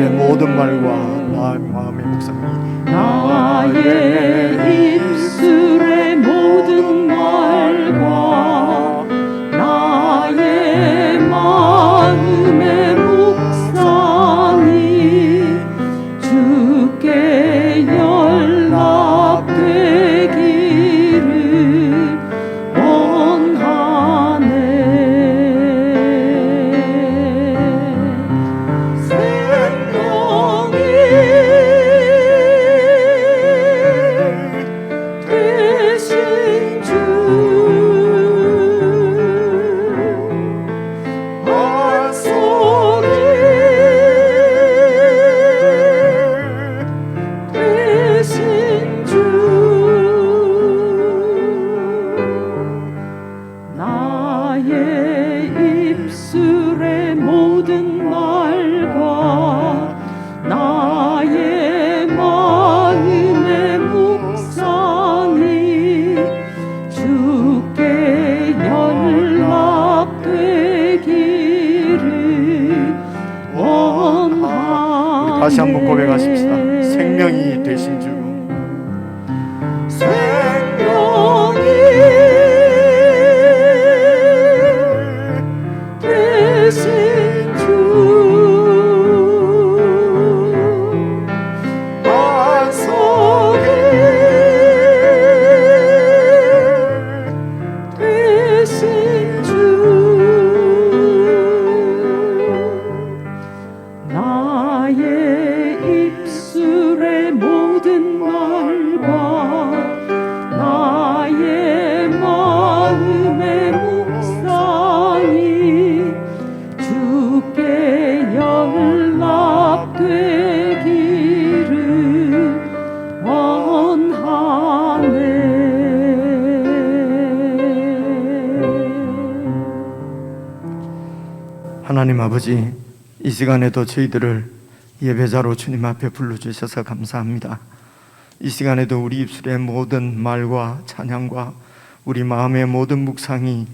모든 말과 나의 마음의 묵상이 나의 입술의 모든 말과 나의 마음의 묵상이 주께 연락되기를 원하네. 나의 입술의 모든 말과 나의 마음의 묵상이 주께 연락되기를 원하네. 다시 한번 고백하십시다. 생명이 되신 주, 나의 입술의 모든 말과 나의 마음의 묵상이 주께 연락되기를 원하네. 하나님 아버지, 이 시간에도 저희들을 예배자로 주님 앞에 불러주셔서 감사합니다. 이 시간에도 우리 입술의 모든 말과 찬양과 우리 마음의 모든 묵상이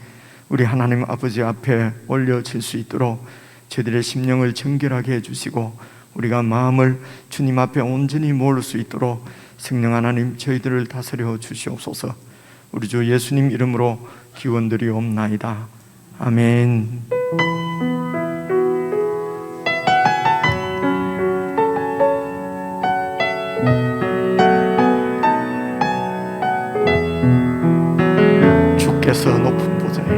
우리 하나님 아버지 앞에 올려질 수 있도록 저희들의 심령을 정결하게 해주시고 우리가 마음을 주님 앞에 온전히 모을 수 있도록 성령 하나님 저희들을 다스려 주시옵소서. 우리 주 예수님 이름으로 기원드리옵나이다. 아멘. 주께서 높은 보좌에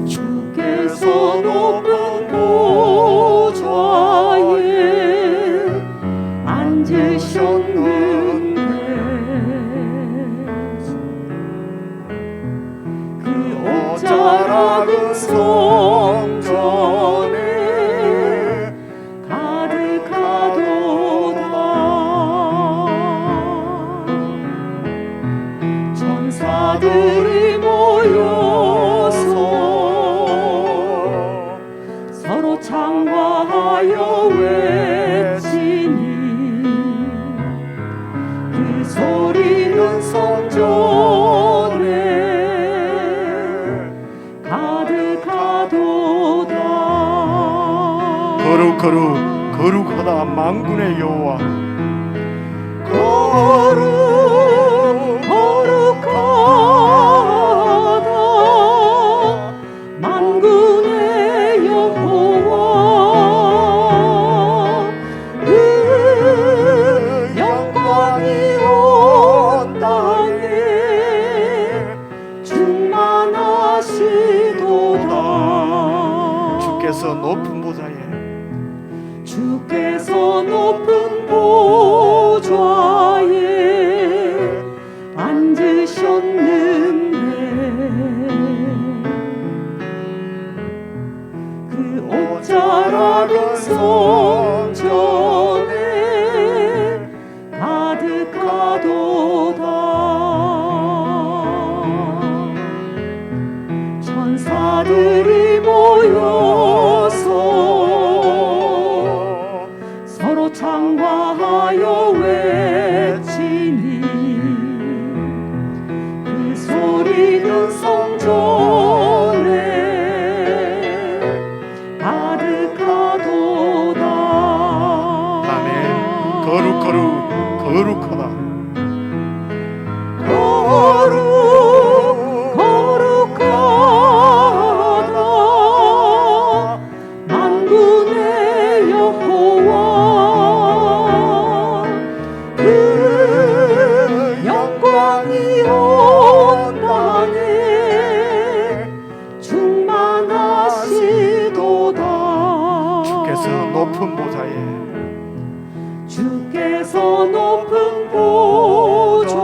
주께서 높은 보좌에 앉으셨는데 그 옥자락은 성전에 가득하도다. 천사들이 모여서 서로 창과하여 외치니 그 소리는 성전에 가득하도다. 거룩 거룩하다 만군의 여호와, 거룩하다 만군의 여호와. 그 영광이 온 땅에 충만하시도다. 주께 주께서 높은 보좌에 주께서 높은 보좌에 앉으셨는데 그 옥자락은 성전에 가득하도다. 천사들이 모여서 서로 창과하여 외치니 그 소리는 성전에 가득하도다. 아멘. 거룩하다. 거룩하다. 만군의 여호와 그 영광이 온 땅에 충만하시도다. 주께서 높은 보좌에 주께서 높은 보좌에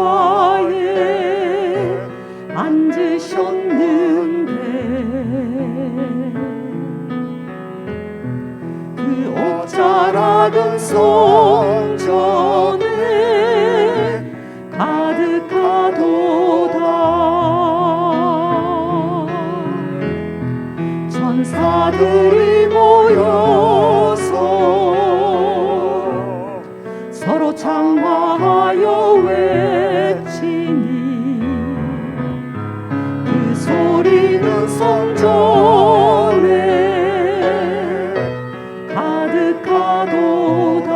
앉으셨는데 그 옥자락은 성전에 가득하도다. 천사들이 모여서 서로 창과하여 외치니 그 소리는 성전에 가득하도다.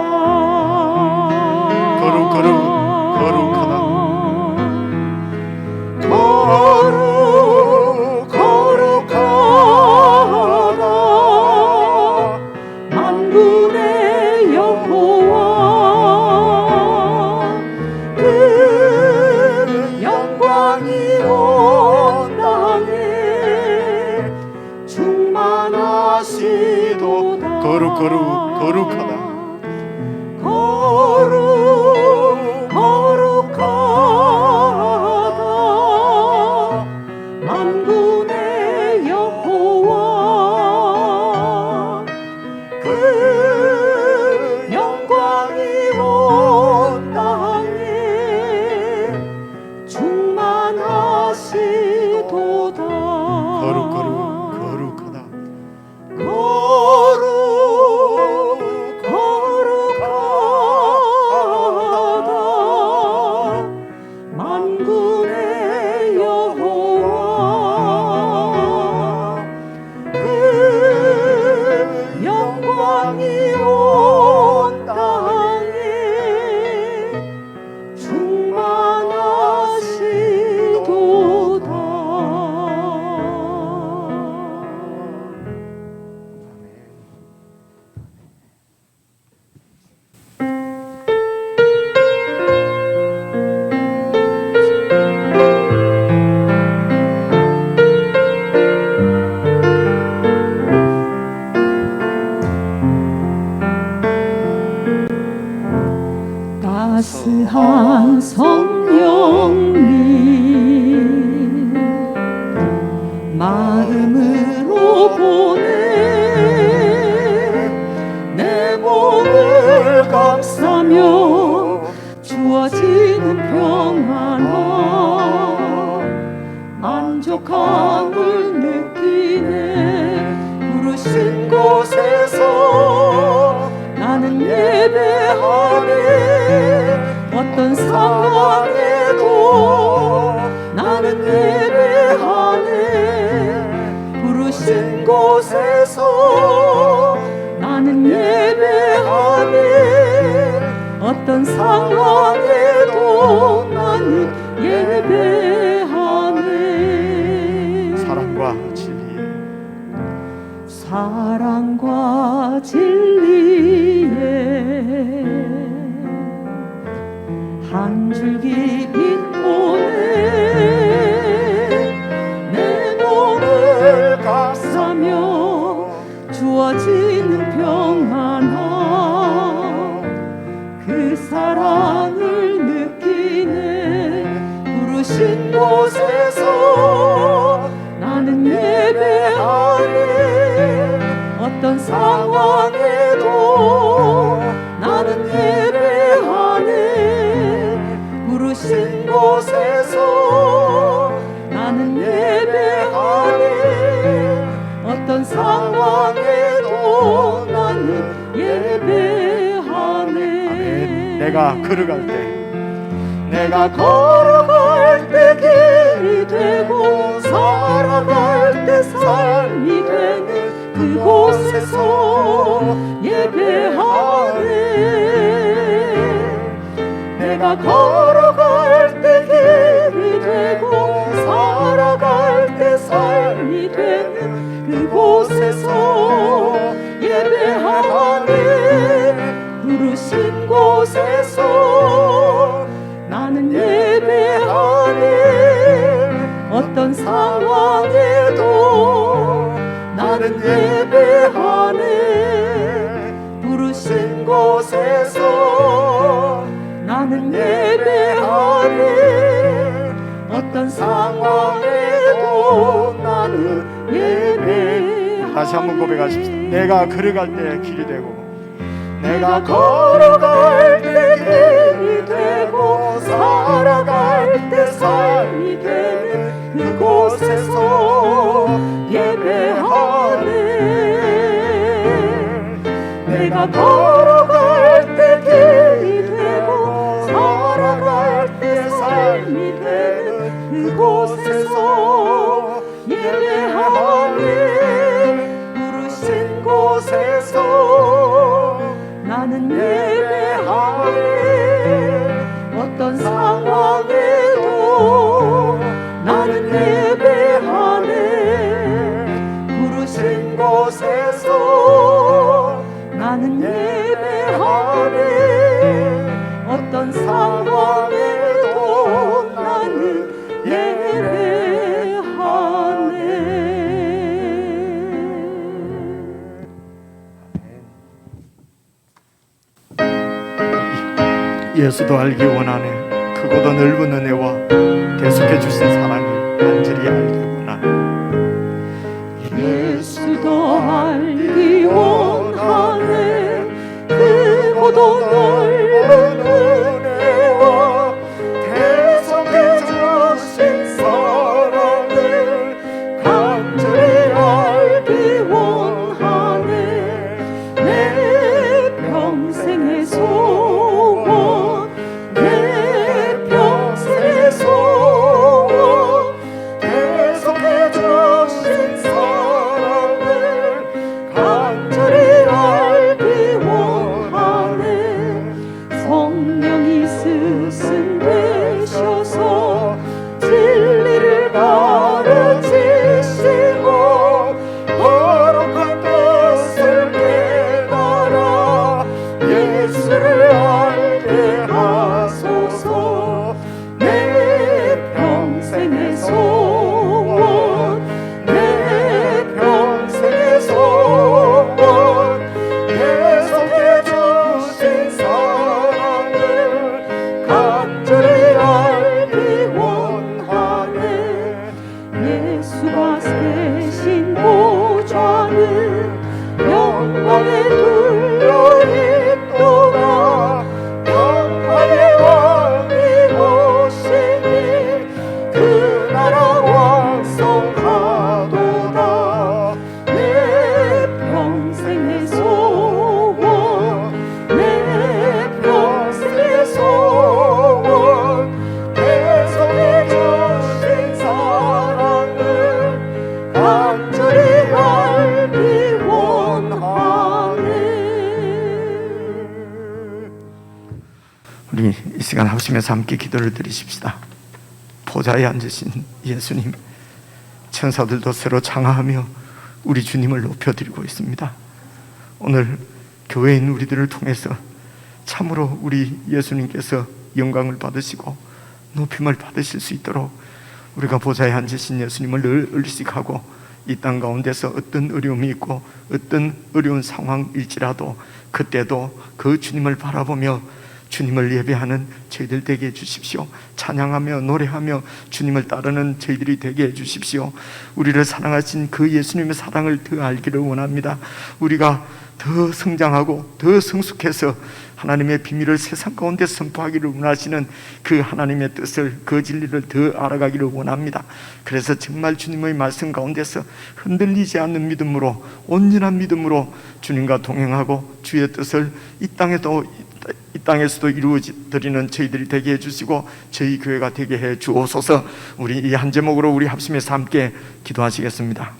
거룩하다. 만군의 여호와 그 영광이 온 땅에 충만하시도다. 거룩하다. 거룩하다. 만군의 여호와 그 영광이 온 땅에 충만하시도다. 거룩하다. 거룩하다. 만군의 여호와 그 영광이 온 땅에 충만하시도다. 따스한 성령님 마음으로 보내 내 몸을 감싸며 주어지는 평안과 만족함을 느끼네. 부르신 곳에서 나는 예배하네. 어떤 상황에도 나는 예배하네. 부르신 곳에서 나는 예배하네. 어떤 상황에도 나는 예배하네. 사랑과 진리에 한 줄기 빛 보내 내 몸을 감싸며 주어지는 평안함 그 사랑을 느끼네. 부르신 곳에서 나는 예배하네. 어떤 상황에도 나는 예배하네. 부르신 곳에서 나는 예배하네. 어떤 상황에도 나는 예배하네. 내가 걸어갈 때, 내가 걸어갈 때 길이 되고 살아갈 때 삶이 되는 그곳에서 예배하네. 내가 걸어갈 때 길이 되고 살아갈 때 삶이 되는 그곳에서 예배하네. 부르신 곳에서 나는 예배하네. 어떤 상황에도 나는 예배하네. 부르신 곳에서 나는 예배하네. 어떤 상황에도 나는 예배하네. 다시 한번 고백하십시다. 내가 걸어갈 때 길이 되고, 내가 걸어갈 때 길이 되고 살아갈 때 삶이 되는 그곳에서 예배하네. 내가 걸어갈 때 길이 되고 살아갈 때 삶이 되는 그곳에서 예배하네. 부르신 곳에서 나는 예배하네. 어떤 상황에도 나는 예배하네. 부르신 곳에서 나는 예배하네. 어떤 상황에도 나는 예배하네. 예수도 알기 원하네. 크고도 넓은 은혜와 계속해 주신 사랑을 간절히 알기 원하네. 예수도 알기 원하네. 크고도 넓은 은혜와 계속해 주신 사랑을 간절히 알기 원하네. 내 평생의 소원, 내 평생의 소원, 계속해 주신 사랑을 간절히 알기 원하네. 성령이 스승되셔서 진리를 가르치시고 거룩한 것을 깨달아 예수를 알게 하소서. 내 평생의 소원, 내 평생의 소원, 계속해 주신 사랑을 간절히 알기 원하네. 예수가 세신 보좌는 영광에 둘려 있도다. 평화의 왕이 오시니 그 나라 왕성하도다. 내 평생의 소원, 내 평생의 소원, 계속해 주신 사랑을 간절히 알기 원하네. 우리 이 시간 하시면서 함께 기도를 드리십시다. 보좌에 앉으신 예수님, 천사들도 새로 장하하며 우리 주님을 높여드리고 있습니다. 오늘 교회인 우리들을 통해서 참으로 우리 예수님께서 영광을 받으시고 높임을 받으실 수 있도록 우리가 보좌에 앉으신 예수님을 늘 의식하고 이 땅 가운데서 어떤 어려움이 있고 어떤 어려운 상황일지라도 그때도 그 주님을 바라보며 주님을 예배하는 저희들 되게 해주십시오. 찬양하며 노래하며 주님을 따르는 저희들이 되게 해주십시오. 우리를 사랑하신 그 예수님의 사랑을 더 알기를 원합니다. 우리가 더 성장하고 더 성숙해서 하나님의 비밀을 세상 가운데 선포하기를 원하시는 그 하나님의 뜻을, 그 진리를 더 알아가기를 원합니다. 그래서 정말 주님의 말씀 가운데서 흔들리지 않는 믿음으로, 온전한 믿음으로 주님과 동행하고 주의 뜻을 이 땅에서도 이루어드리는 저희들이 되게 해주시고 저희 교회가 되게 해 주옵소서. 우리 이 한 제목으로 우리 합심해서 함께 기도하시겠습니다.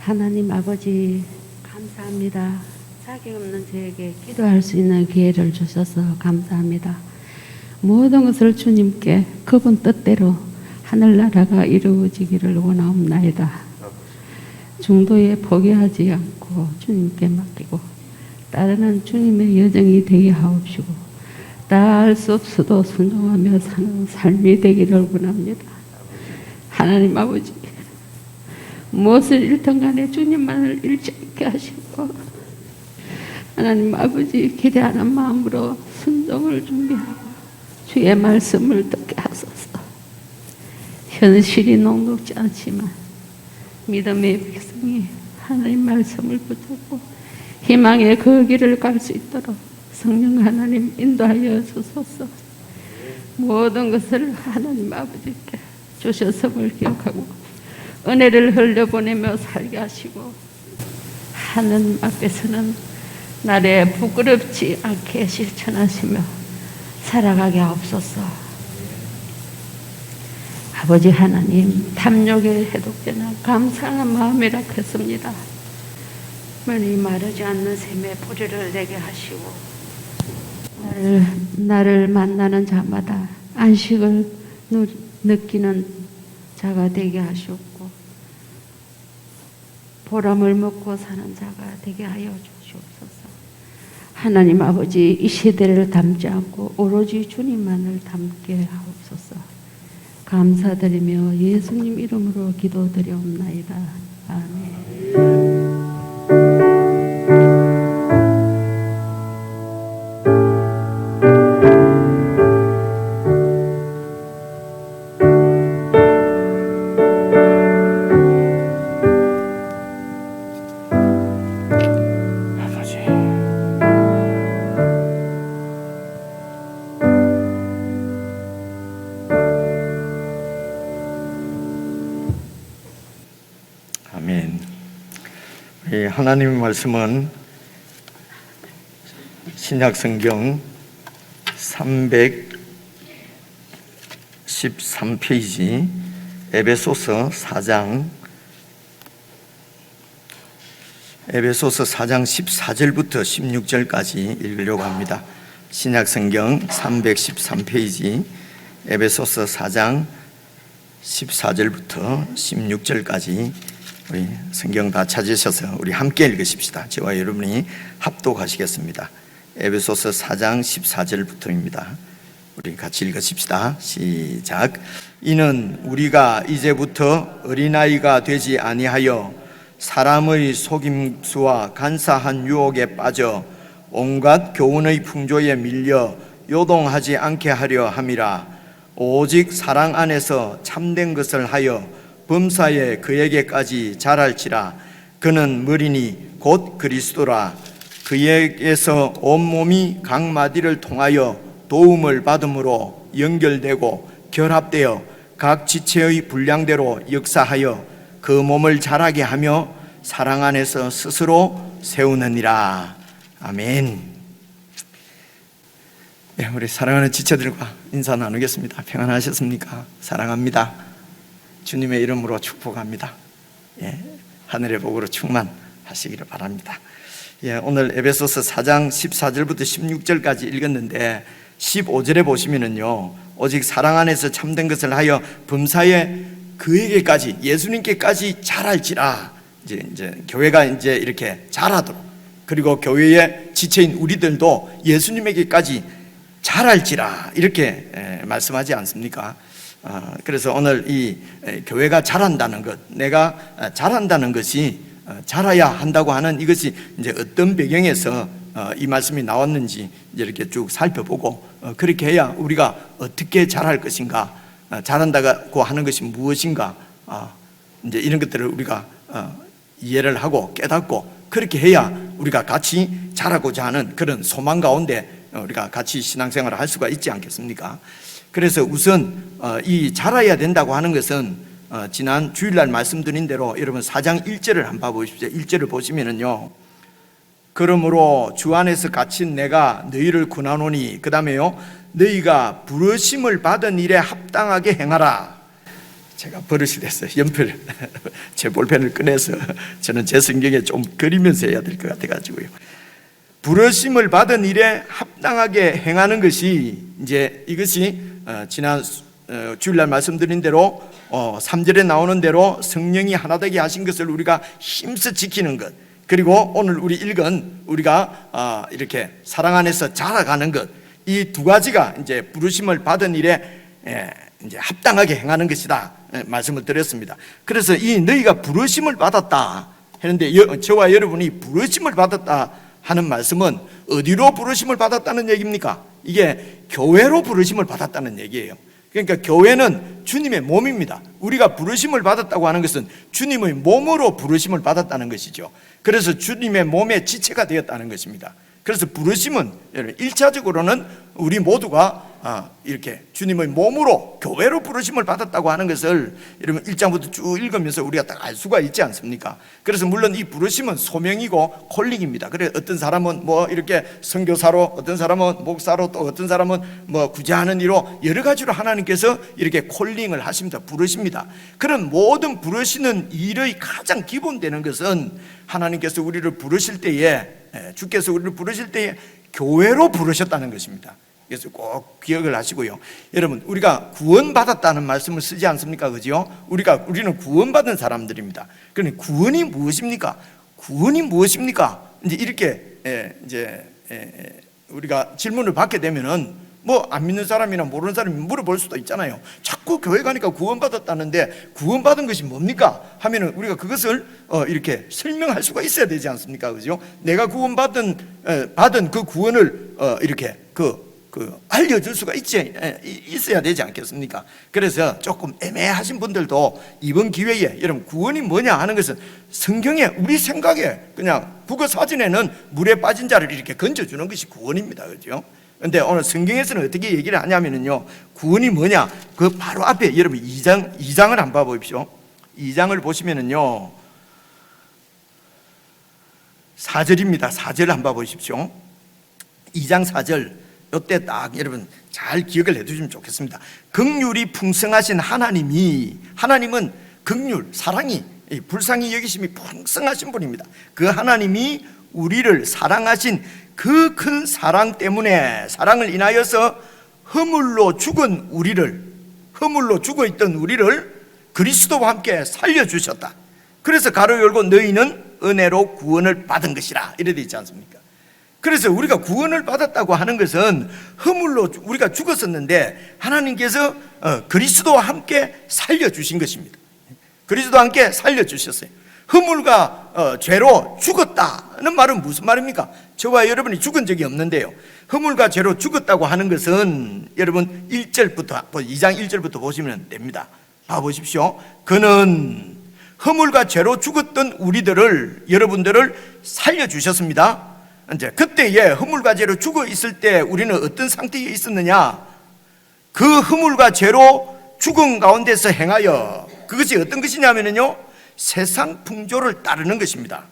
하나님 아버지 감사합니다. 자격 없는 저에게 기도할 수 있는 기회를 주셔서 감사합니다. 모든 것을 주님께 그분 뜻대로 하늘나라가 이루어지기를 원하옵나이다. 중도에 포기하지 않고 주님께 맡기고 따르는 주님의 여정이 되게 하옵시고 다 알 수 없어도 순종하며 사는 삶이 되기를 원합니다. 하나님 아버지 무엇을 잃든 간에 주님만을 잃지 않게 하시고 하나님 아버지 기대하는 마음으로 순종을 준비하고 주의 말씀을 듣게 하소서. 현실이 녹록지 않지만 믿음의 백성이 하나님 말씀을 붙잡고 희망의 그 길을 갈 수 있도록 성령 하나님 인도하여 주소서. 모든 것을 하나님 아버지께 주셨음을 기억하고 은혜를 흘려보내며 살게 하시고 하나님 앞에서는 나를 부끄럽지 않게 실천하시며 살아가게 하옵소서. 아버지 하나님 탐욕에 해독되는 감사한 마음이라 했습니다. 머리 마르지 않는 샘에 뿌리를 내게 하시고 나를 만나는 자마다 안식을 느끼는 자가 되게 하시옵고 보람을 먹고 사는 자가 되게 하여 주시옵소서. 하나님 아버지 이 시대를 담지 않고 오로지 주님만을 담게 하옵소서. 감사드리며 예수님 이름으로 기도드려옵나이다. 아멘. 아멘. 하나님의 말씀은 신약성경 313페이지 에베소서 4장 에베소서 4장 14절부터 16절까지 읽으려고 합니다. 신약성경 313페이지 에베소서 4장 14절부터 16절까지 우리 성경 다 찾으셔서 우리 함께 읽으십시다. 저와 여러분이 합독하시겠습니다. 에베소서 4장 14절부터입니다. 우리 같이 읽으십시다. 시작. 이는 우리가 이제부터 어린아이가 되지 아니하여 사람의 속임수와 간사한 유혹에 빠져 온갖 교훈의 풍조에 밀려 요동하지 않게 하려 함이라. 오직 사랑 안에서 참된 것을 하여 범사에 그에게까지 자랄지라. 그는 머리니 곧 그리스도라. 그에게서 온몸이 각 마디를 통하여 도움을 받음으로 연결되고 결합되어 각 지체의 분량대로 역사하여 그 몸을 자라게 하며 사랑 안에서 스스로 세우느니라. 아멘. 네, 우리 사랑하는 지체들과 인사 나누겠습니다. 평안하셨습니까? 사랑합니다. 주님의 이름으로 축복합니다. 예, 하늘의 복으로 충만하시기를 바랍니다. 예, 오늘 에베소서 4장 14절부터 16절까지 읽었는데 15절에 보시면은요, 오직 사랑 안에서 참된 것을 하여 범사에 그에게까지, 예수님께까지 자랄지라. 이제 교회가 이제 이렇게 자라도록, 그리고 교회의 지체인 우리들도 예수님에게까지 자랄지라 이렇게 말씀하지 않습니까? 그래서 오늘 이 교회가 자란다는 것, 내가 자란다는 것이 자라야 한다고 하는 이것이 이제 어떤 배경에서 이 말씀이 나왔는지 이제 이렇게 쭉 살펴보고, 그렇게 해야 우리가 어떻게 자랄 것인가, 자란다고 하는 것이 무엇인가, 이제 이런 것들을 우리가 이해를 하고 깨닫고, 그렇게 해야 우리가 같이 자라고자 하는 그런 소망 가운데 우리가 같이 신앙생활을 할 수가 있지 않겠습니까? 그래서 우선 이 자라야 된다고 하는 것은 지난 주일날 말씀드린 대로 여러분 4장 1절을 한번 봐보십시오. 1절을 보시면은요, 그러므로 주 안에서 갇힌 내가 너희를 권하노니, 그 다음에요, 너희가 부르심을 받은 일에 합당하게 행하라. 제가 버릇이 됐어요. 연필, 제 볼펜을 꺼내서 저는 제 성경에 좀 그리면서 해야 될 것 같아가지고요. 부르심을 받은 일에 합당하게 행하는 것이, 이제 이것이 지난 주일날 말씀드린 대로 3절에 나오는 대로 성령이 하나 되게 하신 것을 우리가 힘써 지키는 것, 그리고 오늘 우리 읽은 우리가 이렇게 사랑 안에서 자라가는 것, 이 두 가지가 이제 부르심을 받은 일에 이제 합당하게 행하는 것이다 말씀을 드렸습니다. 그래서 이 너희가 부르심을 받았다 했는데, 저와 여러분이 부르심을 받았다 하는 말씀은 어디로 부르심을 받았다는 얘기입니까? 이게 교회로 부르심을 받았다는 얘기예요. 그러니까 교회는 주님의 몸입니다. 우리가 부르심을 받았다고 하는 것은 주님의 몸으로 부르심을 받았다는 것이죠. 그래서 주님의 몸의 지체가 되었다는 것입니다. 그래서 부르심은 1차적으로는 우리 모두가 이렇게 주님의 몸으로, 교회로 부르심을 받았다고 하는 것을 여러분 1장부터 쭉 읽으면서 우리가 딱 알 수가 있지 않습니까? 그래서 물론 이 부르심은 소명이고 콜링입니다. 그래 어떤 사람은 뭐 이렇게 선교사로, 어떤 사람은 목사로, 또 어떤 사람은 뭐 구제하는 이로 여러 가지로 하나님께서 이렇게 콜링을 하십니다. 부르십니다. 그런 모든 부르시는 일의 가장 기본되는 것은 하나님께서 우리를 부르실 때에, 주께서 우리를 부르실 때에 교회로 부르셨다는 것입니다. 그래서 꼭 기억을 하시고요. 여러분, 우리가 구원받았다는 말씀을 쓰지 않습니까? 그죠? 우리는 구원받은 사람들입니다. 그런데 구원이 무엇입니까? 구원이 무엇입니까? 이제 이렇게 우리가 질문을 받게 되면은 뭐 안 믿는 사람이나 모르는 사람이 물어볼 수도 있잖아요. 자꾸 교회 가니까 구원받았다는데 구원받은 것이 뭡니까? 하면은 우리가 그것을 이렇게 설명할 수가 있어야 되지 않습니까? 그죠? 내가 받은 그 구원을 이렇게 알려줄 수가 있어야 되지 않겠습니까? 그래서 조금 애매하신 분들도 이번 기회에 여러분 구원이 뭐냐 하는 것은 성경에, 우리 생각에 그냥 국어 사전에는 물에 빠진 자를 이렇게 건져주는 것이 구원입니다. 그죠? 근데 오늘 성경에서는 어떻게 얘기를 하냐면요, 구원이 뭐냐, 그 바로 앞에 여러분 2장을 한번 봐보십시오. 2장을 보시면은요, 4절입니다. 4절을 한번 봐보십시오. 2장 4절, 이때 딱 여러분 잘 기억을 해두시면 좋겠습니다. 긍휼이 풍성하신 하나님은 긍휼, 사랑이 이 불쌍히 여기심이 풍성하신 분입니다. 그 하나님이 우리를 사랑하신 그 큰 사랑 때문에, 사랑을 인하여서 허물로 죽은 우리를, 허물로 죽어있던 우리를 그리스도와 함께 살려주셨다. 그래서 가로 열고 너희는 은혜로 구원을 받은 것이라 이래 되어 있지 않습니까? 그래서 우리가 구원을 받았다고 하는 것은 허물로 우리가 죽었었는데 하나님께서 그리스도와 함께 살려주신 것입니다. 그리스도와 함께 살려주셨어요. 허물과 죄로 죽었다는 말은 무슨 말입니까? 저와 여러분이 죽은 적이 없는데요, 허물과 죄로 죽었다고 하는 것은 여러분 1절부터 2장 1절부터 보시면 됩니다. 봐보십시오. 그는 허물과 죄로 죽었던 우리들을, 여러분들을 살려주셨습니다. 이제 그때에 허물과 죄로 죽어 있을 때 우리는 어떤 상태에 있었느냐? 그 허물과 죄로 죽은 가운데서 행하여, 그것이 어떤 것이냐면요, 세상 풍조를 따르는 것입니다.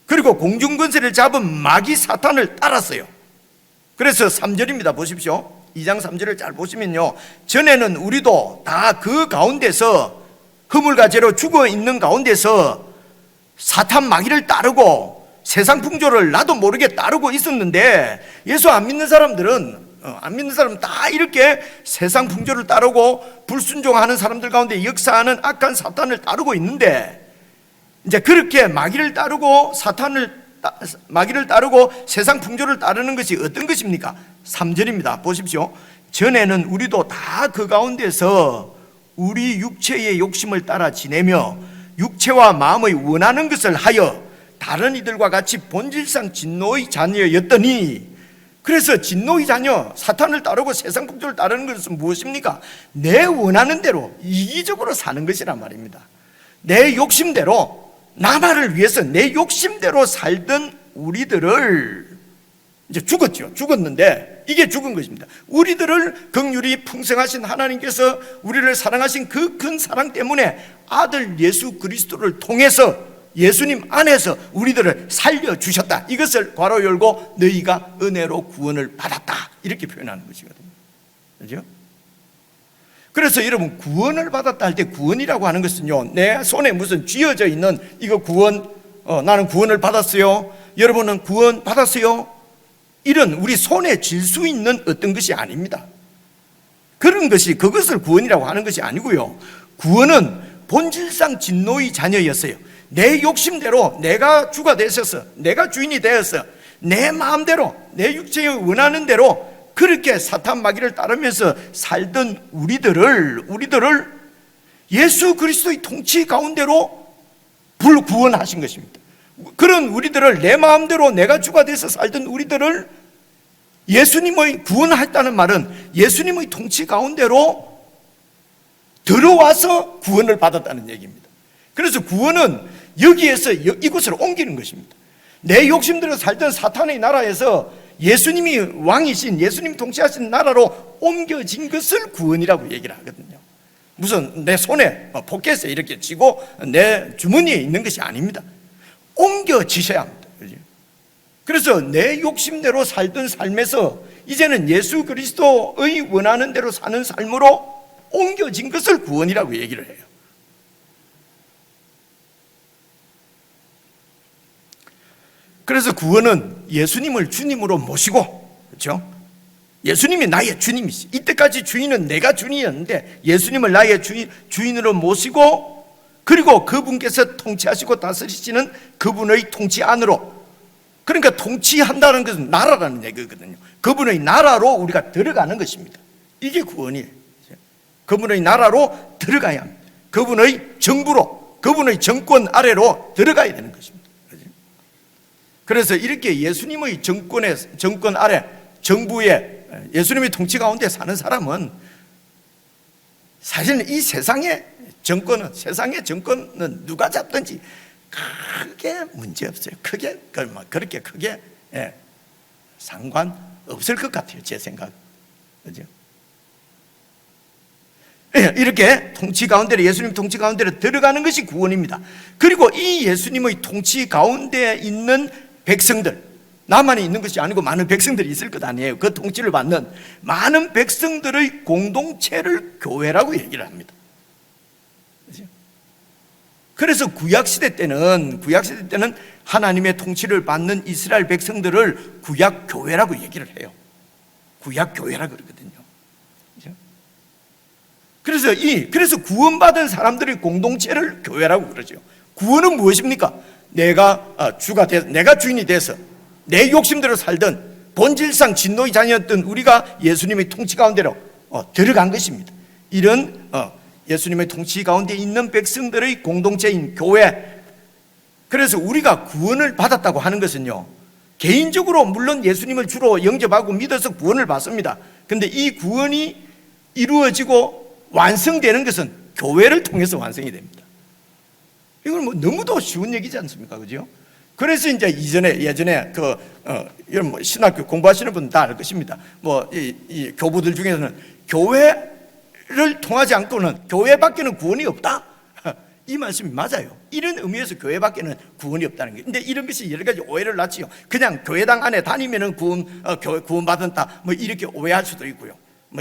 그리고 공중권세를 잡은 마귀 사탄을 따랐어요. 그래서 3절입니다. 보십시오. 2장 3절을 잘 보시면요, 전에는 우리도 다 그 가운데서, 허물과 죄로 죽어 있는 가운데서 사탄 마귀를 따르고 세상 풍조를 나도 모르게 따르고 있었는데, 예수 안 믿는 사람들은, 안 믿는 사람은 다 이렇게 세상 풍조를 따르고 불순종하는 사람들 가운데 역사하는 악한 사탄을 따르고 있는데, 이제 그렇게 마귀를 따르고 마귀를 따르고 세상 풍조를 따르는 것이 어떤 것입니까? 3절입니다. 보십시오. 전에는 우리도 다 그 가운데서 우리 육체의 욕심을 따라 지내며 육체와 마음의 원하는 것을 하여 다른 이들과 같이 본질상 진노의 자녀였더니, 그래서 진노의 자녀, 사탄을 따르고 세상 풍조를 따르는 것은 무엇입니까? 내 원하는 대로 이기적으로 사는 것이란 말입니다. 내 욕심대로, 나만을 위해서 내 욕심대로 살던 우리들을 이제 죽었는데, 이게 죽은 것입니다. 우리들을 긍휼히 풍성하신 하나님께서 우리를 사랑하신 그 큰 사랑 때문에 아들 예수 그리스도를 통해서, 예수님 안에서 우리들을 살려주셨다. 이것을 괄호 열고 너희가 은혜로 구원을 받았다, 이렇게 표현하는 것이거든요. 그렇죠? 그래서 여러분, 구원을 받았다 할 때, 구원이라고 하는 것은요, 내 손에 무슨 쥐어져 있는 이거 구원, 나는 구원을 받았어요, 여러분은 구원 받았어요, 이런 우리 손에 쥘 수 있는 어떤 것이 아닙니다. 그런 것이, 그것을 구원이라고 하는 것이 아니고요, 구원은 본질상 진노의 자녀였어요. 내 욕심대로 내가 주가 되셔서, 내가 주인이 되어서 내 마음대로, 내 육체에 원하는 대로 그렇게 사탄 마귀를 따르면서 살던 우리들을 예수 그리스도의 통치 가운데로 구원하신 것입니다. 그런 우리들을, 내 마음대로 내가 주가 돼서 살던 우리들을 예수님의 구원했다는 말은 예수님의 통치 가운데로 들어와서 구원을 받았다는 얘기입니다. 그래서 구원은 여기에서 이곳으로 옮기는 것입니다. 내 욕심대로 살던 사탄의 나라에서 예수님이 왕이신, 예수님 통치하신 나라로 옮겨진 것을 구원이라고 얘기를 하거든요. 무슨 내 손에 포켓에 이렇게 쥐고 내 주머니에 있는 것이 아닙니다. 옮겨지셔야 합니다. 그래서 내 욕심대로 살던 삶에서 이제는 예수 그리스도의 원하는 대로 사는 삶으로 옮겨진 것을 구원이라고 얘기를 해요. 그래서 구원은 예수님을 주님으로 모시고, 그렇죠? 예수님이 나의 주님이시. 이때까지 주인은 내가 주인이었는데 예수님을 나의 주인으로 모시고, 그리고 그분께서 통치하시고 다스리시는 그분의 통치 안으로, 그러니까 통치한다는 것은 나라라는 얘기거든요. 그분의 나라로 우리가 들어가는 것입니다. 이게 구원이에요. 그분의 나라로 들어가야 합니다. 그분의 정부로, 그분의 정권 아래로 들어가야 되는 것입니다. 그래서 이렇게 예수님의 정권 아래, 정부에, 예수님의 통치 가운데 사는 사람은 사실은 이 세상의 정권은 누가 잡든지 크게 문제 없어요. 그렇게 크게 상관없을 것 같아요, 제 생각. 그죠? 이렇게 통치 가운데로, 예수님 통치 가운데로 들어가는 것이 구원입니다. 그리고 이 예수님의 통치 가운데 있는 백성들, 나만이 있는 것이 아니고 많은 백성들이 있을 것 아니에요. 그 통치를 받는 많은 백성들의 공동체를 교회라고 얘기를 합니다. 그렇죠? 그래서 구약시대 때는 하나님의 통치를 받는 이스라엘 백성들을 구약교회라고 얘기를 해요. 구약교회라고 그러거든요. 그래서 구원받은 사람들의 공동체를 교회라고 그러죠. 구원은 무엇입니까? 내가 주인이 돼서 내 욕심대로 살던 본질상 진노의 자녀였던 우리가 예수님의 통치 가운데로 들어간 것입니다. 이런 예수님의 통치 가운데 있는 백성들의 공동체인 교회. 그래서 우리가 구원을 받았다고 하는 것은요, 개인적으로 물론 예수님을 주로 영접하고 믿어서 구원을 받습니다. 그런데 이 구원이 이루어지고 완성되는 것은 교회를 통해서 완성이 됩니다. 이건 뭐 너무도 쉬운 얘기지 않습니까? 그죠? 그래서 이제 예전에 이런 신학교 공부하시는 분은 다 알 것입니다. 이 교부들 중에서는 교회를 통하지 않고는 교회밖에는 구원이 없다. 이 말씀이 맞아요. 이런 의미에서 교회밖에는 구원이 없다는 게. 근데 이런 것이 여러 가지 오해를 낳지요. 그냥 교회당 안에 다니면은 구원받았다. 이렇게 오해할 수도 있고요.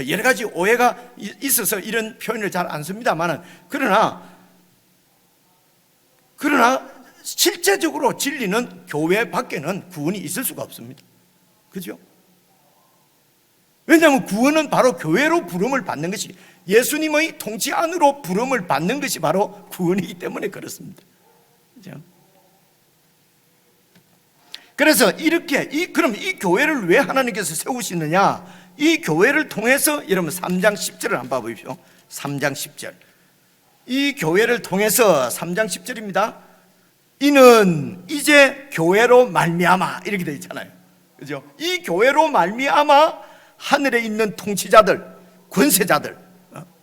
여러 가지 오해가 있어서 이런 표현을 잘 안 씁니다만은 그러나 실제적으로 진리는 교회 밖에는 구원이 있을 수가 없습니다. 그죠? 왜냐하면 구원은 바로 교회로 부름을 받는 것이, 예수님의 통치 안으로 부름을 받는 것이 바로 구원이기 때문에 그렇습니다. 그죠? 그래서 그럼 이 교회를 왜 하나님께서 세우시느냐? 이 교회를 통해서 여러분 3장 10절을 한번 봐보십시오. 3장 10절. 이 교회를 통해서 3장 10절입니다. 이는 이제 교회로 말미암아, 이렇게 되어 있잖아요. 그죠? 이 교회로 말미암아 하늘에 있는 통치자들, 권세자들,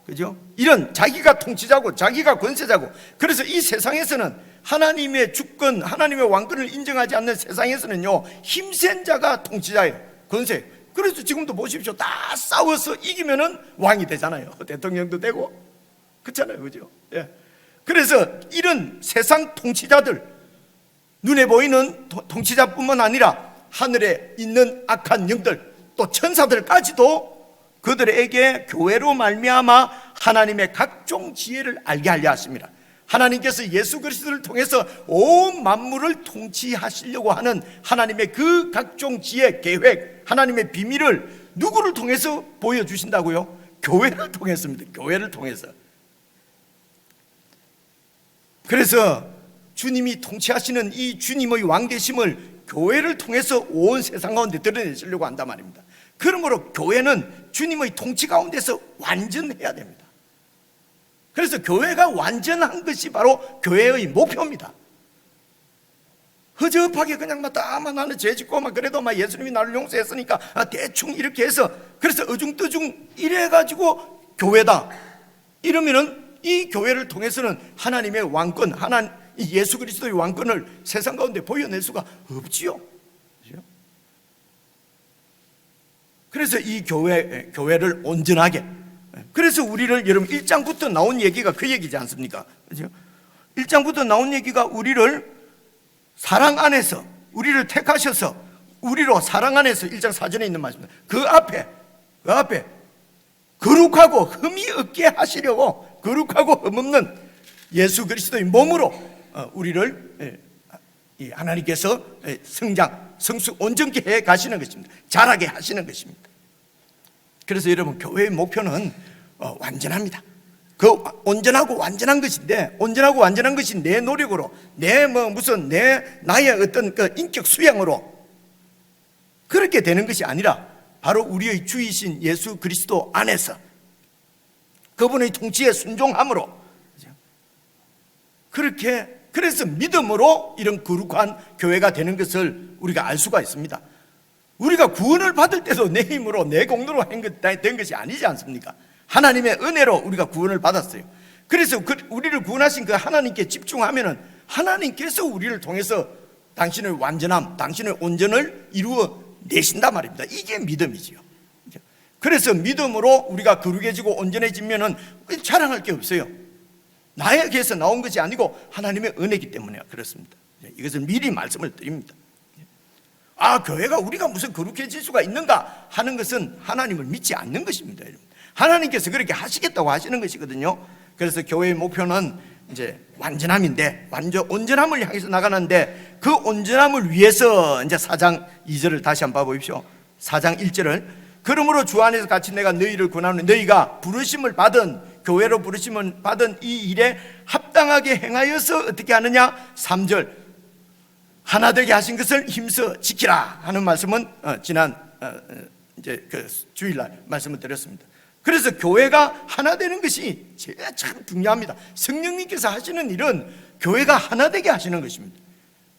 그죠? 이런 자기가 통치자고 자기가 권세자고, 그래서 이 세상에서는 하나님의 주권, 하나님의 왕권을 인정하지 않는 세상에서는요, 힘센 자가 통치자예요. 권세. 그래서 지금도 보십시오. 다 싸워서 이기면은 왕이 되잖아요. 대통령도 되고. 그렇잖아요. 그죠? 예. 그래서 이런 세상 통치자들, 눈에 보이는 통치자뿐만 아니라 하늘에 있는 악한 영들, 또 천사들까지도 그들에게 교회로 말미암아 하나님의 각종 지혜를 알게 하려 하십니다. 하나님께서 예수 그리스도를 통해서 온 만물을 통치하시려고 하는 하나님의 그 각종 지혜, 계획, 하나님의 비밀을 누구를 통해서 보여주신다고요? 교회를 통해서입니다. 교회를 통해서. 그래서 주님이 통치하시는 이 주님의 왕되심을 교회를 통해서 온 세상 가운데 드러내시려고 한단 말입니다. 그러므로 교회는 주님의 통치 가운데서 완전해야 됩니다. 그래서 교회가 완전한 것이 바로 교회의 목표입니다. 허접하게 그냥 나는 죄 짓고 그래도 예수님이 나를 용서했으니까 대충 이렇게 해서, 그래서 어중떠중 이래가지고 교회다 이러면은 이 교회를 통해서는 하나님의 왕권, 예수 그리스도의 왕권을 세상 가운데 보여낼 수가 없지요. 그래서 이 교회를 온전하게, 그래서 우리를, 여러분 1장부터 나온 얘기가 그 얘기지 않습니까? 그죠? 1장부터 나온 얘기가 우리를 사랑 안에서, 우리를 택하셔서 우리로 사랑 안에서, 1장 4절에 있는 말씀입니다. 그 앞에 거룩하고 흠이 없게 하시려고, 거룩하고 흠없는 예수 그리스도의 몸으로 우리를 하나님께서 성수 온전케 해 가시는 것입니다. 자라게 하시는 것입니다. 그래서 여러분, 교회의 목표는 완전합니다. 그 온전하고 완전한 것인데, 온전하고 완전한 것이 내 노력으로, 나의 어떤 그 인격 수양으로 그렇게 되는 것이 아니라 바로 우리의 주이신 예수 그리스도 안에서 그분의 통치에 순종함으로, 그래서 믿음으로 이런 거룩한 교회가 되는 것을 우리가 알 수가 있습니다. 우리가 구원을 받을 때도 내 힘으로, 내 공로로 된 것이 아니지 않습니까? 하나님의 은혜로 우리가 구원을 받았어요. 그래서 우리를 구원하신 그 하나님께 집중하면은 하나님께서 우리를 통해서 당신의 완전함, 당신의 온전을 이루어 내신단 말입니다. 이게 믿음이지요. 그래서 믿음으로 우리가 거룩해지고 온전해지면은 자랑할 게 없어요. 나에게서 나온 것이 아니고 하나님의 은혜이기 때문에 그렇습니다. 이것을 미리 말씀을 드립니다. 교회가 우리가 무슨 거룩해질 수가 있는가 하는 것은 하나님을 믿지 않는 것입니다. 하나님께서 그렇게 하시겠다고 하시는 것이거든요. 그래서 교회의 목표는 이제 완전함인데, 온전함을 향해서 나가는데, 그 온전함을 위해서 이제 4장 2절을 다시 한번 봐보십시오. 4장 1절을 그러므로 주 안에서 같이 내가 너희를 권하노니 너희가 부르심을 받은, 교회로 부르심을 받은 이 일에 합당하게 행하여서 어떻게 하느냐. 3절 하나 되게 하신 것을 힘써 지키라 하는 말씀은 지난 이제 그 주일날 말씀을 드렸습니다. 그래서 교회가 하나 되는 것이 제가 참 중요합니다. 성령님께서 하시는 일은 교회가 하나 되게 하시는 것입니다.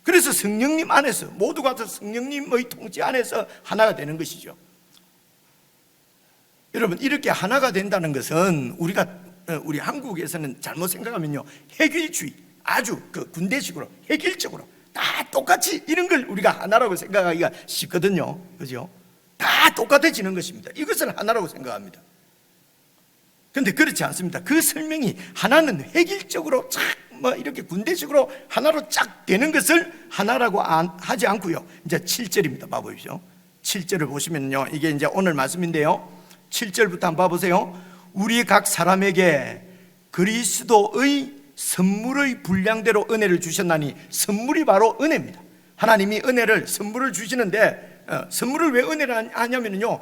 그래서 성령님 안에서, 모두가 다 성령님의 통치 안에서 하나가 되는 것이죠. 여러분, 이렇게 하나가 된다는 것은 우리 한국에서는 잘못 생각하면요, 획일주의, 아주 그 군대식으로 획일적으로 다 똑같이 이런 걸 우리가 하나라고 생각하기가 쉽거든요. 그죠? 다 똑같아지는 것입니다. 이것을 하나라고 생각합니다. 그런데 그렇지 않습니다. 그 설명이 하나는 획일적으로 뭐 이렇게 군대식으로 하나로 쫙 되는 것을 하나라고 하지 않고요. 이제 7절입니다. 봐보십시오. 7절을 보시면요, 이게 이제 오늘 말씀인데요, 7절부터 한번 봐보세요. 우리 각 사람에게 그리스도의 선물의 분량대로 은혜를 주셨나니, 선물이 바로 은혜입니다. 하나님이 은혜를, 선물을 주시는데, 선물을 왜 은혜를 하냐면요,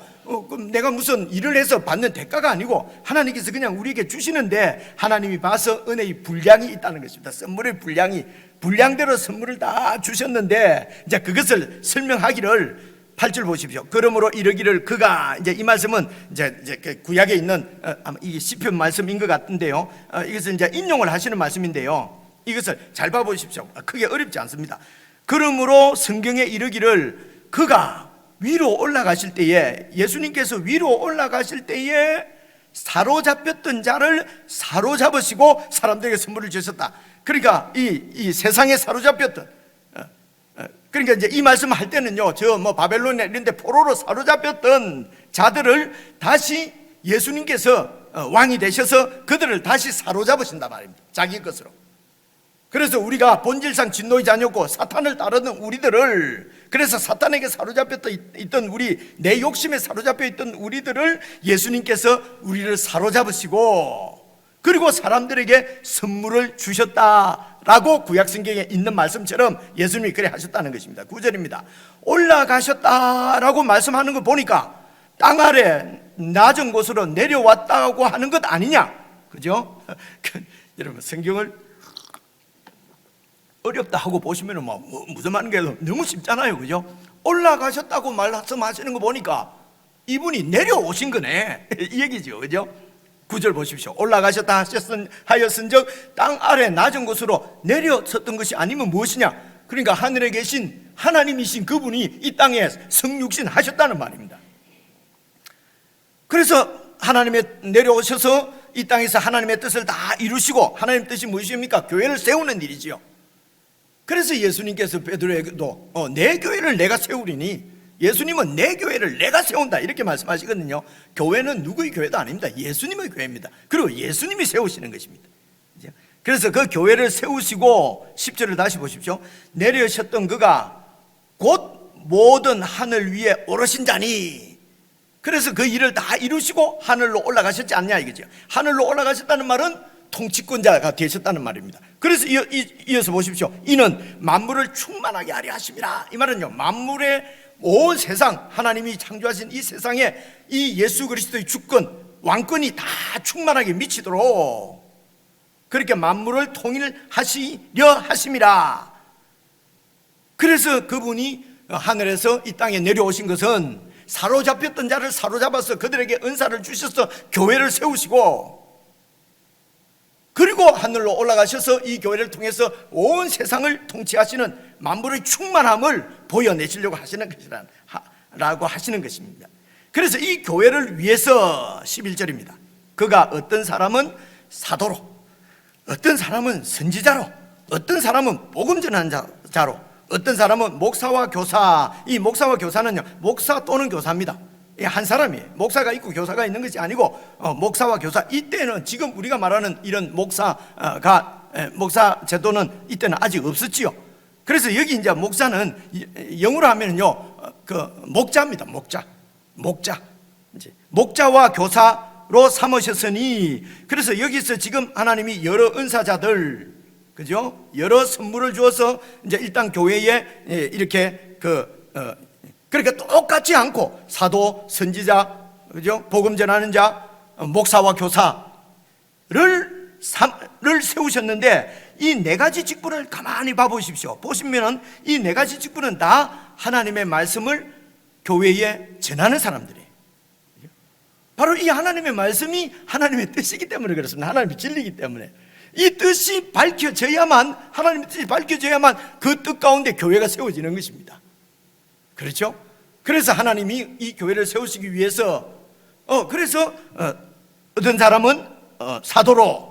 그럼 내가 무슨 일을 해서 받는 대가가 아니고 하나님께서 그냥 우리에게 주시는데, 하나님이 봐서 은혜의 분량이 있다는 것입니다. 선물의 분량대로 선물을 다 주셨는데, 이제 그것을 설명하기를 8절 보십시오. 그러므로 이르기를 그가, 이제 이 말씀은 이제 구약에 있는 아마 이게 시편 말씀인 것 같은데요, 이것을 이제 인용을 하시는 말씀인데요, 이것을 잘 봐보십시오. 크게 어렵지 않습니다. 그러므로 성경에 이르기를 그가 위로 올라가실 때에, 예수님께서 위로 올라가실 때에 사로잡혔던 자를 사로잡으시고 사람들에게 선물을 주셨다. 그러니까 이 세상에 사로잡혔던, 그러니까 이제 이 말씀을 할 때는요, 바벨론에 이런 데 포로로 사로잡혔던 자들을 다시 예수님께서 왕이 되셔서 그들을 다시 사로잡으신단 말입니다. 자기 것으로. 그래서 우리가 본질상 진노의 자녀고 사탄을 따르는 우리들을, 그래서 사탄에게 사로잡혀 있던 우리, 내 욕심에 사로잡혀 있던 우리들을 예수님께서 우리를 사로잡으시고, 그리고 사람들에게 선물을 주셨다라고 구약성경에 있는 말씀처럼 예수님이 그래 하셨다는 것입니다. 9절입니다. 올라가셨다라고 말씀하는 거 보니까 땅 아래 낮은 곳으로 내려왔다고 하는 것 아니냐, 그죠? 여러분, 성경을 어렵다 하고 보시면 무슨 말인가 해도 너무 쉽잖아요, 그죠? 올라가셨다고 말씀하시는 거 보니까 이분이 내려오신 거네 이 얘기죠, 그죠? 9절 보십시오. 올라가셨다 하였은즉 땅 아래 낮은 곳으로 내려섰던 것이 아니면 무엇이냐? 그러니까 하늘에 계신 하나님이신 그분이 이 땅에 성육신 하셨다는 말입니다. 그래서 하나님의 내려오셔서 이 땅에서 하나님의 뜻을 다 이루시고, 하나님의 뜻이 무엇입니까? 교회를 세우는 일이지요. 그래서 예수님께서 베드로에게도 내 교회를 내가 세우리니, 예수님은 내 교회를 내가 세운다 이렇게 말씀하시거든요. 교회는 누구의 교회도 아닙니다. 예수님의 교회입니다. 그리고 예수님이 세우시는 것입니다. 그래서 그 교회를 세우시고, 10절을 다시 보십시오. 내려오셨던 그가 곧 모든 하늘 위에 오르신 자니, 그래서 그 일을 다 이루시고 하늘로 올라가셨지 않냐 이거죠. 하늘로 올라가셨다는 말은 통치권자가 되셨다는 말입니다. 그래서 이어서 보십시오. 이는 만물을 충만하게 하려 하심이라. 이 말은요, 만물의 온 세상, 하나님이 창조하신 이 세상에 이 예수 그리스도의 주권, 왕권이 다 충만하게 미치도록 그렇게 만물을 통일하시려 하심이라. 그래서 그분이 하늘에서 이 땅에 내려오신 것은 사로잡혔던 자를 사로잡아서 그들에게 은사를 주셔서 교회를 세우시고, 그리고 하늘로 올라가셔서 이 교회를 통해서 온 세상을 통치하시는 만물의 충만함을 보여내시려고 하시는 것이라고 하시는 것입니다. 그래서 이 교회를 위해서 11절입니다. 그가 어떤 사람은 사도로, 어떤 사람은 선지자로, 어떤 사람은 복음 전하는 자로, 어떤 사람은 목사와 교사. 이 목사와 교사는요, 목사 또는 교사입니다. 한 사람이에요. 목사가 있고 교사가 있는 것이 아니고 목사와 교사. 이때는 지금 우리가 말하는 이런 목사 제도는 이때는 아직 없었지요. 그래서 여기 이제 목사는 영어로 하면요, 그 목자입니다. 목자. 이제 목자와 교사, 교사로 삼으셨으니, 그래서 여기서 지금 하나님이 여러 은사자들, 그죠? 여러 선물을 주어서 이제 일단 교회에 이렇게 그러니까 똑같지 않고 사도, 선지자, 그죠? 복음 전하는 자, 목사와 교사를 세우셨는데, 이 네 가지 직분을 가만히 봐보십시오. 보시면은 이 네 가지 직분은 다 하나님의 말씀을 교회에 전하는 사람들이에요. 바로 이 하나님의 말씀이 하나님의 뜻이기 때문에 그렇습니다. 하나님의 진리이기 때문에. 이 뜻이 밝혀져야만, 하나님의 뜻이 밝혀져야만 그 뜻 가운데 교회가 세워지는 것입니다. 그렇죠? 그래서 하나님이 이 교회를 세우시기 위해서 그래서 어떤 사람은 사도로,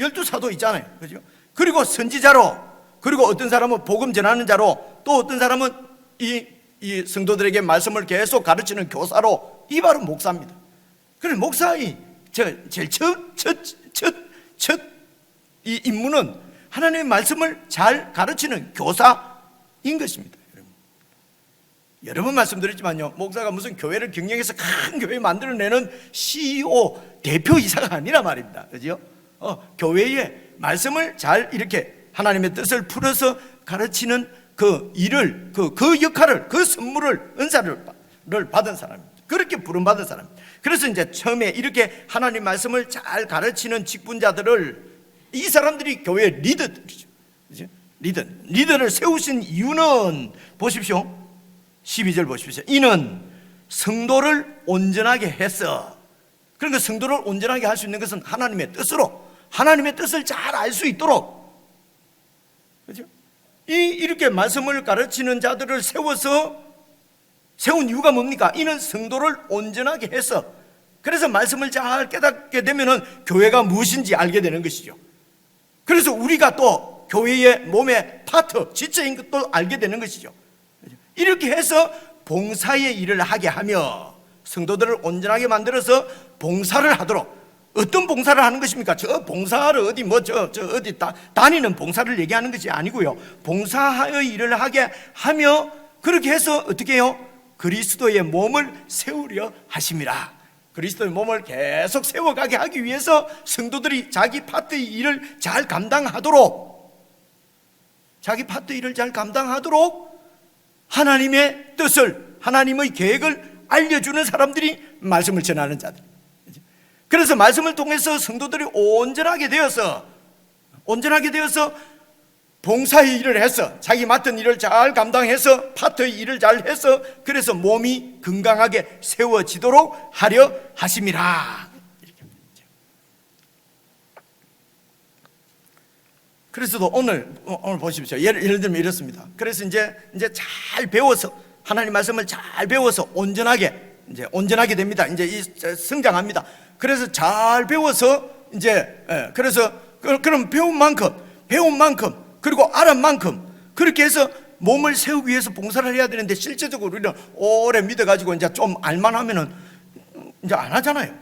12사도 있잖아요. 그죠? 그리고 선지자로, 그리고 어떤 사람은 복음 전하는 자로, 또 어떤 사람은 이 성도들에게 말씀을 계속 가르치는 교사로, 이 바로 목사입니다. 그래서 목사의 제일 첫 이 임무는 하나님의 말씀을 잘 가르치는 교사인 것입니다. 여러 번 말씀드렸지만요, 목사가 무슨 교회를 경영해서 큰 교회 만들어내는 CEO, 대표이사가 아니라 말입니다. 그죠? 교회에 말씀을 잘 이렇게 하나님의 뜻을 풀어서 가르치는 그 일을, 그 역할을, 그 선물을, 은사를 받은 사람입니다. 그렇게 부름받은 사람입니다. 그래서 이제 처음에 이렇게 하나님 말씀을 잘 가르치는 직분자들을, 이 사람들이 교회의 리더들이죠. 그죠? 리더를 세우신 이유는 보십시오. 12절 보십시오. 이는 성도를 온전하게 했어. 그러니까 성도를 온전하게 할 수 있는 것은 하나님의 뜻으로, 하나님의 뜻을 잘 알 수 있도록, 그렇죠? 이렇게 말씀을 가르치는 자들을 세운 이유가 뭡니까? 이는 성도를 온전하게 해서, 그래서 말씀을 잘 깨닫게 되면은 교회가 무엇인지 알게 되는 것이죠. 그래서 우리가 또 교회의 몸의 파트, 지체인 것도 알게 되는 것이죠. 이렇게 해서 봉사의 일을 하게 하며 성도들을 온전하게 만들어서 봉사를 하도록. 어떤 봉사를 하는 것입니까? 저 봉사를 어디 어디 다니는 봉사를 얘기하는 것이 아니고요, 봉사의 일을 하게 하며, 그렇게 해서 어떻게 해요? 그리스도의 몸을 세우려 하심이라. 그리스도의 몸을 계속 세워가게 하기 위해서 성도들이 자기 파트의 일을 잘 감당하도록, 하나님의 뜻을, 하나님의 계획을 알려주는 사람들이 말씀을 전하는 자들. 그래서 말씀을 통해서 성도들이 온전하게 되어서 봉사의 일을 해서, 자기 맡은 일을 잘 감당해서, 파트의 일을 잘 해서, 그래서 몸이 건강하게 세워지도록 하려 하심이라. 그래서 오늘 보십시오. 예를 들면 이렇습니다. 그래서 이제 잘 배워서, 하나님 말씀을 잘 배워서 온전하게 됩니다. 이제 성장합니다. 그래서 잘 배워서 그래서 그럼 배운 만큼 그리고 알은 만큼, 그렇게 해서 몸을 세우기 위해서 봉사를 해야 되는데, 실제적으로 우리는 오래 믿어가지고 이제 좀 알만하면은 이제 안 하잖아요.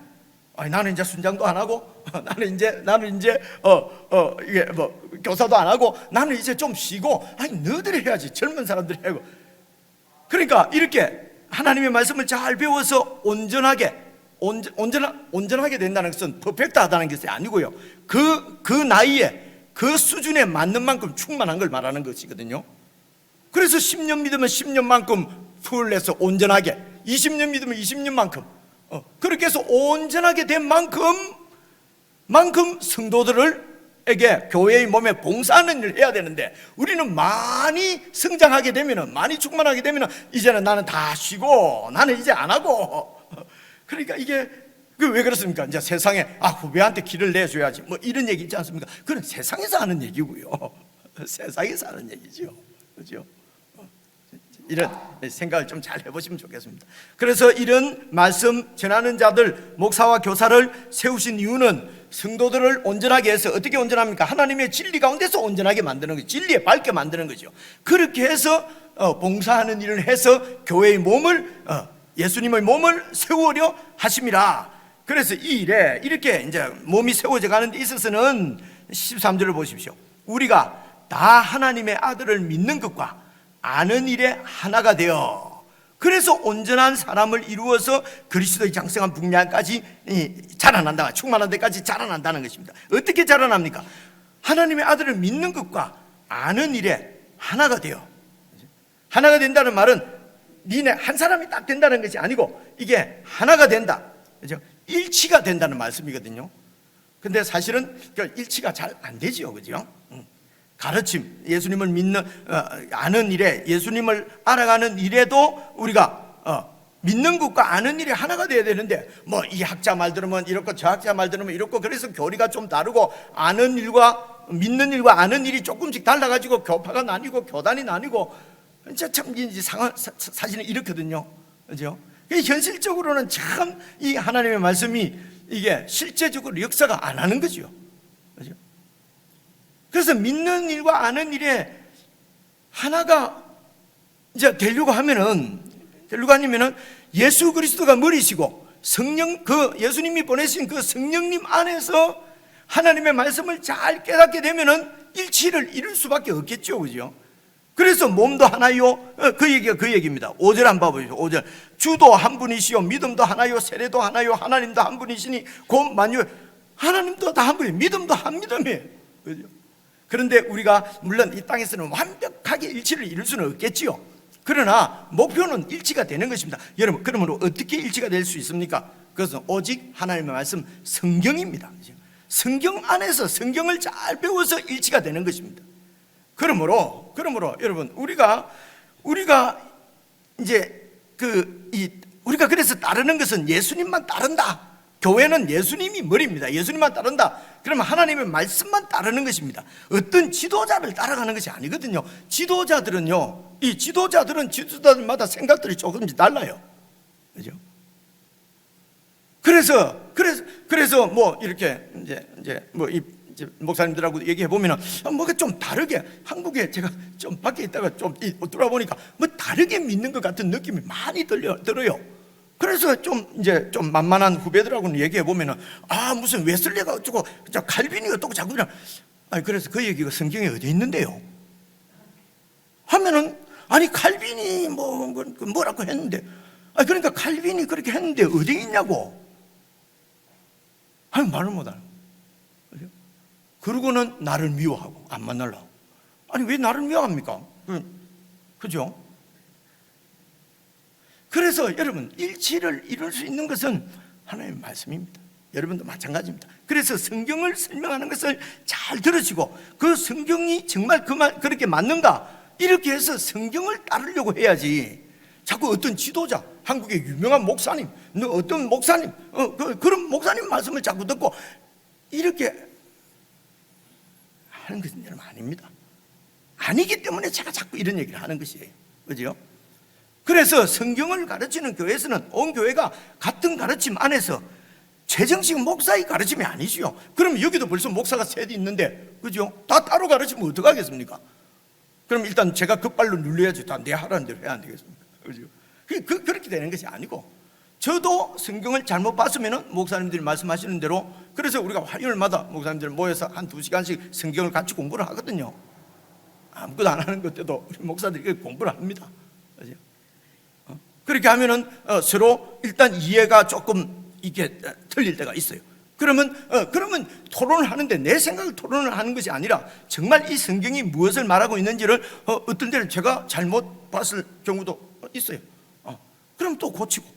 아니, 나는 이제 순장도 안 하고, 나는 이제 이게 교사도 안 하고, 나는 이제 좀 쉬고, 아니, 너희들이 해야지, 젊은 사람들이 하고. 그러니까 이렇게 하나님의 말씀을 잘 배워서 온전하게 된다는 것은 퍼펙트하다는 것이 아니고요, 그 나이에 그 수준에 맞는 만큼 충만한 걸 말하는 것이거든요. 그래서 10년 믿으면 10년만큼 풀내서 온전하게, 20년 믿으면 20년만큼, 그렇게 해서 온전하게 된 만큼 성도들에게 교회의 몸에 봉사하는 일을 해야 되는데, 우리는 많이 성장하게 되면은, 많이 충만하게 되면은 이제는 나는 다 쉬고, 나는 이제 안 하고. 그러니까 이게 왜 그렇습니까? 이제 세상에 후배한테 길을 내줘야지, 뭐 이런 얘기 있지 않습니까? 그건 세상에서 하는 얘기고요. 세상에서 하는 얘기죠. 그렇죠? 이런 생각을 좀 잘 해보시면 좋겠습니다. 그래서 이런 말씀 전하는 자들, 목사와 교사를 세우신 이유는 성도들을 온전하게 해서, 어떻게 온전합니까? 하나님의 진리 가운데서 온전하게 만드는 거죠. 진리에 밝게 만드는 거죠. 그렇게 해서 봉사하는 일을 해서 교회의 몸을, 예수님의 몸을 세우려 하심이라. 그래서 이 일에 이렇게 이제 몸이 세워져 가는 데 있어서는 13절을 보십시오. 우리가 다 하나님의 아들을 믿는 것과 아는 일에 하나가 되어 그래서 온전한 사람을 이루어서 그리스도의 장성한 분량까지 자라난다, 충만한 데까지 자라난다는 것입니다. 어떻게 자라납니까? 하나님의 아들을 믿는 것과 아는 일에 하나가 돼요. 하나가 된다는 말은 니네 한 사람이 딱 된다는 것이 아니고 이게 하나가 된다, 그죠? 일치가 된다는 말씀이거든요. 근데 사실은 일치가 잘 안 되죠, 그죠? 가르침, 예수님을 믿는 아는 일에, 예수님을 알아가는 일에도 우리가 믿는 것과 아는 일이 하나가 돼야 되는데, 뭐 이 학자 말 들으면 이렇고 저 학자 말 들으면 이렇고, 그래서 교리가 좀 다르고 아는 일과 믿는 일과 아는 일이 조금씩 달라가지고 교파가 나뉘고 교단이 나뉘고, 진짜 참 이제 사실은 이렇거든요, 그죠? 현실적으로는 참 이 하나님의 말씀이 이게 실제적으로 역사가 안 하는 거죠, 그죠? 그래서 믿는 일과 아는 일에 하나가 이제 되려고 하면은 예수 그리스도가 머리시고 성령, 그 예수님이 보내신 그 성령님 안에서 하나님의 말씀을 잘 깨닫게 되면은 일치를 이룰 수밖에 없겠죠, 그죠? 그래서 몸도 하나요, 그 얘기가 그 얘기입니다. 5절 한번 봐보시죠. 5절. 주도 한 분이시요 믿음도 하나요 세례도 하나요 하나님도 한 분이시니 곧 만유. 하나님도 다 한 분이에요. 믿음도 한 믿음이에요, 그죠? 그런데 우리가 물론 이 땅에서는 완벽하게 일치를 이룰 수는 없겠지요. 그러나 목표는 일치가 되는 것입니다. 여러분, 그러므로 어떻게 일치가 될 수 있습니까? 그것은 오직 하나님의 말씀 성경입니다. 성경 안에서 성경을 잘 배워서 일치가 되는 것입니다. 그러므로 여러분, 우리가 이제 우리가 그래서 따르는 것은 예수님만 따른다. 교회는 예수님이 머리입니다. 예수님만 따른다. 그러면 하나님의 말씀만 따르는 것입니다. 어떤 지도자를 따라가는 것이 아니거든요. 지도자들은요, 이 지도자들마다 생각들이 조금씩 달라요, 그죠? 그래서 뭐 이렇게 이제 목사님들하고 얘기해 보면은 뭐가 좀 다르게, 한국에 제가 좀 밖에 있다가 좀 돌아보니까 뭐 다르게 믿는 것 같은 느낌이 많이 들어요. 그래서 좀 만만한 후배들하고는 얘기해 보면은 무슨 웨슬리가 어쩌고 칼빈이가 어쩌고 자꾸 그냥, 그래서 그 얘기가 성경에 어디 있는데요? 하면은 칼빈이 뭐라고 했는데, 그러니까 칼빈이 그렇게 했는데 어디 있냐고. 말을 못하는. 그러고는 나를 미워하고 안 만나려고. 왜 나를 미워합니까? 그죠? 그래서 여러분, 일치를 이룰 수 있는 것은 하나님의 말씀입니다. 여러분도 마찬가지입니다. 그래서 성경을 설명하는 것을 잘 들으시고, 그 성경이 정말 그렇게 맞는가, 이렇게 해서 성경을 따르려고 해야지. 자꾸 어떤 지도자, 한국의 유명한 목사님, 어떤 목사님, 그런 목사님 말씀을 자꾸 듣고 이렇게 하는 것은 여러분 아닙니다. 아니기 때문에 제가 자꾸 이런 얘기를 하는 것이에요, 그죠? 그래서 성경을 가르치는 교회에서는 온 교회가 같은 가르침 안에서, 최정식 목사의 가르침이 아니지요. 그럼 여기도 벌써 목사가 셋이 있는데, 그죠? 다 따로 가르치면 어떡하겠습니까? 그럼 일단 제가 급발로 눌러야지. 다 내 하라는 대로 해야 안 되겠습니까? 그죠? 그렇게 되는 것이 아니고, 저도 성경을 잘못 봤으면 목사님들이 말씀하시는 대로, 그래서 우리가 화요일마다 목사님들 모여서 한 2시간씩 성경을 같이 공부를 하거든요. 아무것도 안 하는 것때도 우리 목사들이 공부를 합니다, 그죠? 그렇게 하면은 서로 일단 이해가 조금 이게 틀릴 때가 있어요. 그러면 토론을 하는데 내 생각을 토론을 하는 것이 아니라 정말 이 성경이 무엇을 말하고 있는지를 어떤 때는 제가 잘못 봤을 경우도 있어요. 그럼 또 고치고.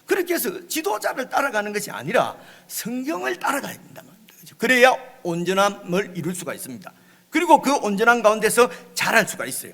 그렇게 해서 지도자를 따라가는 것이 아니라 성경을 따라가야 된단 말입니다. 그래야 온전함을 이룰 수가 있습니다. 그리고 그 온전한 가운데서 자랄 수가 있어요.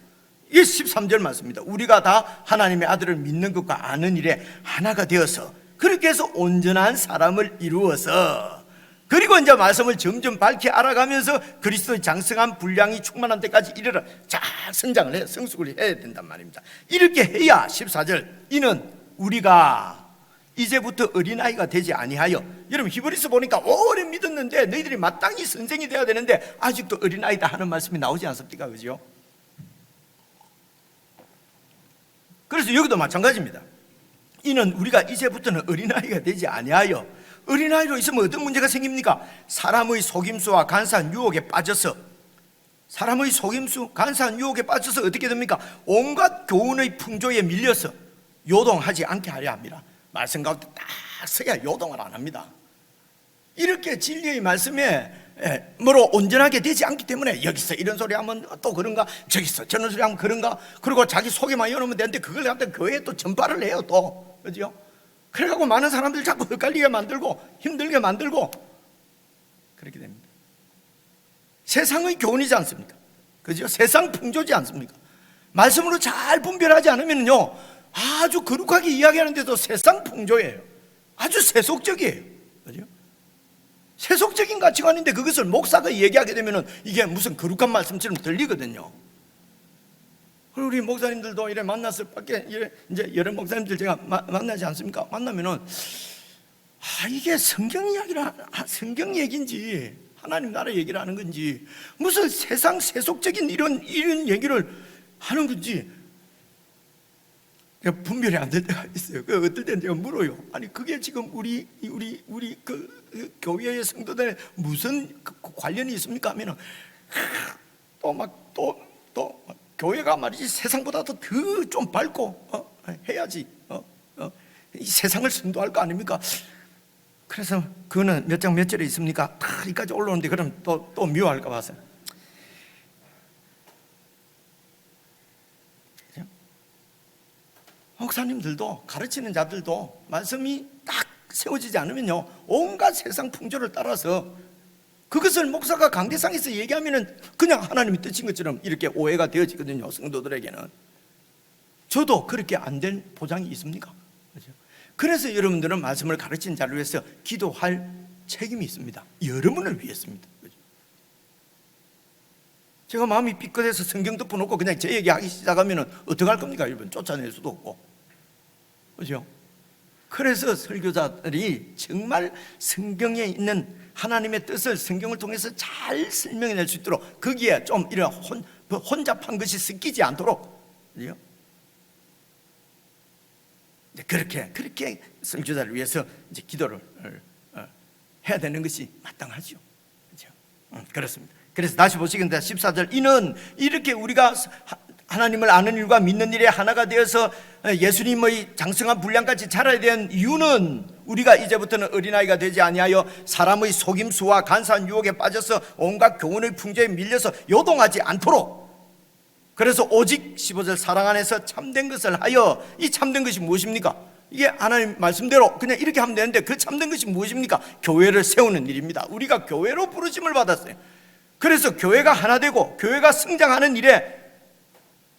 이게 13절 말씀입니다. 우리가 다 하나님의 아들을 믿는 것과 아는 일에 하나가 되어서, 그렇게 해서 온전한 사람을 이루어서, 그리고 이제 말씀을 점점 밝히 알아가면서 그리스도의 장성한 분량이 충만한 데까지 이르러 잘 성장을 해야, 성숙을 해야 된단 말입니다. 이렇게 해야 14절, 이는 우리가 이제부터 어린아이가 되지 아니하여. 여러분, 히브리서 보니까 오래 믿었는데 너희들이 마땅히 선생이 되어야 되는데 아직도 어린아이다 하는 말씀이 나오지 않습니까? 그죠? 그래서 여기도 마찬가지입니다. 이는 우리가 이제부터는 어린아이가 되지 아니하여. 어린아이로 있으면 어떤 문제가 생깁니까? 사람의 속임수와 간사한 유혹에 빠져서, 간사한 유혹에 빠져서 어떻게 됩니까? 온갖 교훈의 풍조에 밀려서 요동하지 않게 하려 합니다. 말씀 가운데 딱 서야 요동을 안 합니다. 이렇게 진리의 말씀에 뭐로 온전하게 되지 않기 때문에 여기서 이런 소리 하면 또 그런가, 저기서 저런 소리 하면 그런가, 그리고 자기 속에만 열어놓으면 되는데 그걸 갖다 교회에 또 전파를 해요 또. 그죠? 그래갖고 많은 사람들 자꾸 헷갈리게 만들고 힘들게 만들고 그렇게 됩니다. 세상의 교훈이지 않습니까? 그죠? 세상 풍조지 않습니까? 말씀으로 잘 분별하지 않으면요 아주 거룩하게 이야기하는데도 세상 풍조예요. 아주 세속적이에요. 그죠? 세속적인 가치관인데 그것을 목사가 얘기하게 되면 이게 무슨 거룩한 말씀처럼 들리거든요. 우리 목사님들도 이래 만났을 밖에 이제 여러 목사님들 제가 만나지 않습니까? 만나면은 이게 성경 이야기라, 성경 얘기인지 하나님 나라 얘기를 하는 건지 무슨 세상 세속적인 이런 얘기를 하는 건지 분별이 안 될 때가 있어요. 그 어떨 때는 제가 물어요. 아니 그게 지금 우리 그 교회의 성도들에 무슨 관련이 있습니까? 하면은 또 교회가 말이지 세상보다도 더 좀 밝고 해야지 이 세상을 선도할 거 아닙니까? 그래서 그거는 몇 장 몇 절에 있습니까? 다 여기까지 올라오는데 그럼 또 미워할까 봐서. 목사님들도 가르치는 자들도 말씀이 딱 세워지지 않으면요 온갖 세상 풍조를 따라서 그것을 목사가 강대상에서 얘기하면은 그냥 하나님이 뜻인 것처럼 이렇게 오해가 되어지거든요. 성도들에게는. 저도 그렇게 안 된 보장이 있습니까? 그렇죠? 그래서 여러분들은 말씀을 가르치는 자를 위해서 기도할 책임이 있습니다. 여러분을 위해서입니다. 그렇죠? 제가 마음이 삐끗해서 성경 덮어놓고 그냥 제 얘기하기 시작하면 어떡할 겁니까? 여러분 쫓아낼 수도 없고. 그렇죠? 그래서 설교자들이 정말 성경에 있는 하나님의 뜻을 성경을 통해서 잘 설명해낼 수 있도록 거기에 좀 이런 혼잡한 것이 섞이지 않도록, 그렇죠? 그렇게 설교자를 위해서 이제 기도를 해야 되는 것이 마땅하죠. 그렇죠? 그렇습니다. 그래서 다시 보시겠습니다. 14절 이는 이렇게 우리가 하나님을 아는 일과 믿는 일에 하나가 되어서 예수님의 장성한 분량까지 자라야 되는 이유는 우리가 이제부터는 어린아이가 되지 아니하여 사람의 속임수와 간사한 유혹에 빠져서 온갖 교훈의 풍조에 밀려서 요동하지 않도록, 그래서 오직 15절 사랑 안에서 참된 것을 하여, 이 참된 것이 무엇입니까? 이게 하나님 말씀대로 그냥 이렇게 하면 되는데 그 참된 것이 무엇입니까? 교회를 세우는 일입니다. 우리가 교회로 부르심을 받았어요. 그래서 교회가 하나 되고 교회가 성장하는 일에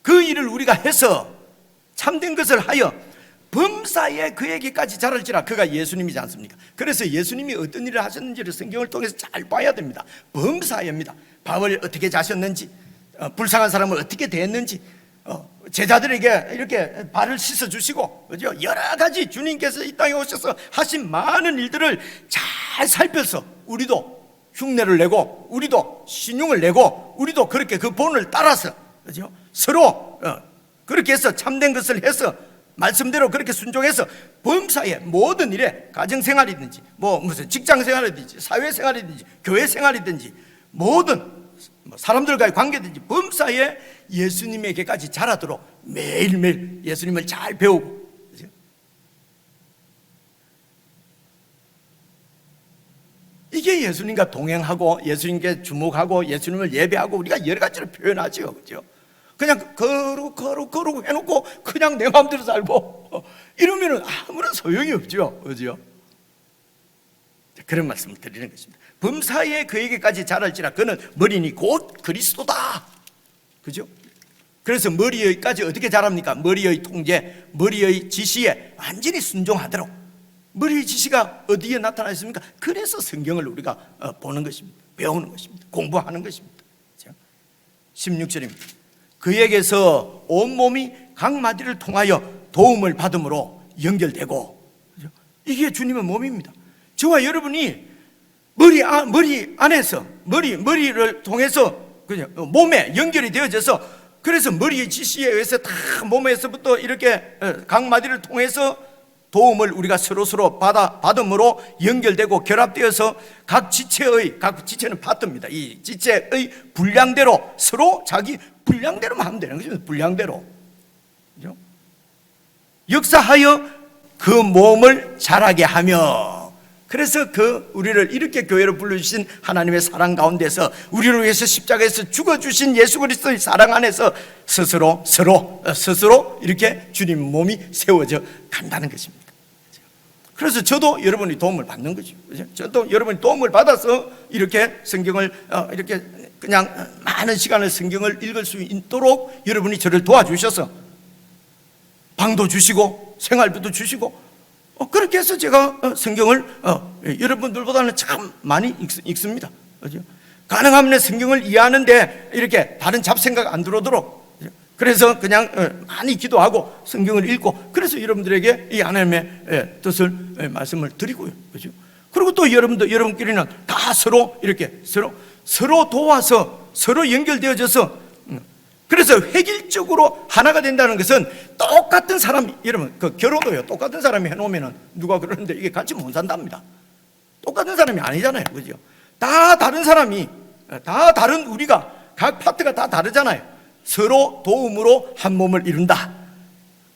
그 일을 우리가 해서 참된 것을 하여 범사에 그에게까지 자랄지라. 그가 예수님이지 않습니까? 그래서 예수님이 어떤 일을 하셨는지를 성경을 통해서 잘 봐야 됩니다. 범사에입니다. 밥을 어떻게 자셨는지, 불쌍한 사람을 어떻게 대했는지, 제자들에게 이렇게 발을 씻어주시고, 그죠? 여러 가지 주님께서 이 땅에 오셔서 하신 많은 일들을 잘 살펴서 우리도 흉내를 내고 우리도 신용을 내고 우리도 그렇게 그 본을 따라서, 그죠? 서로 그렇게 해서 참된 것을 해서 말씀대로 그렇게 순종해서 범사의 모든 일에, 가정생활이든지 무슨 직장생활이든지 사회생활이든지 교회생활이든지 모든 사람들과의 관계든지 범사에 예수님에게까지 자라도록 매일매일 예수님을 잘 배우고, 그죠? 이게 예수님과 동행하고 예수님께 주목하고 예수님을 예배하고 우리가 여러 가지로 표현하죠. 그죠? 그냥 거룩 해놓고 그냥 내 마음대로 살고 이러면 아무런 소용이 없죠. 그죠? 그런 말씀을 드리는 것입니다. 범사에 그에게까지 자랄지라. 그는 머리니 곧 그리스도다. 그죠? 그래서 머리에까지 어떻게 자랍니까? 머리의 통제, 머리의 지시에 완전히 순종하도록. 머리의 지시가 어디에 나타나 있습니까? 그래서 성경을 우리가 보는 것입니다. 배우는 것입니다. 공부하는 것입니다. 그죠? 16절입니다. 그에게서 온몸이 각 마디를 통하여 도움을 받음으로 연결되고, 그죠? 이게 주님의 몸입니다. 저와 여러분이 머리 안에서 머리를 통해서 그냥 몸에 연결이 되어져서, 그래서 머리의 지시에 의해서 다 몸에서부터 이렇게 각 마디를 통해서 도움을 우리가 서로 받음으로 연결되고 결합되어서 각 지체는 파트입니다. 이 지체의 분량대로 서로 자기 분량대로만 하면 되는 거죠. 분량대로. 그죠? 역사하여 그 몸을 자라게 하며, 그래서 우리를 이렇게 교회로 불러주신 하나님의 사랑 가운데서 우리를 위해서 십자가에서 죽어주신 예수 그리스도의 사랑 안에서 스스로 이렇게 주님 몸이 세워져 간다는 것입니다. 그래서 저도 여러분이 도움을 받는 거죠. 저도 여러분이 도움을 받아서 이렇게 성경을 이렇게 그냥 많은 시간을 성경을 읽을 수 있도록 여러분이 저를 도와주셔서 방도 주시고 생활비도 주시고 그렇게 해서 제가 성경을 여러분들보다는 참 많이 읽습니다. 그죠? 가능하면 성경을 이해하는데 이렇게 다른 잡생각 안 들어오도록, 그래서 그냥 많이 기도하고 성경을 읽고, 그래서 여러분들에게 이 하나님의 뜻을 말씀을 드리고요. 그죠? 그리고 또 여러분끼리는 다 서로 이렇게 서로 도와서 서로 연결되어져서, 그래서 획일적으로 하나가 된다는 것은 똑같은 사람이, 여러분 그 결혼도요, 똑같은 사람이 해놓으면 누가 그러는데 이게 같이 못 산답니다. 똑같은 사람이 아니잖아요. 그죠? 다 다른 사람이, 다 다른, 우리가 각 파트가 다 다르잖아요. 서로 도움으로 한 몸을 이룬다.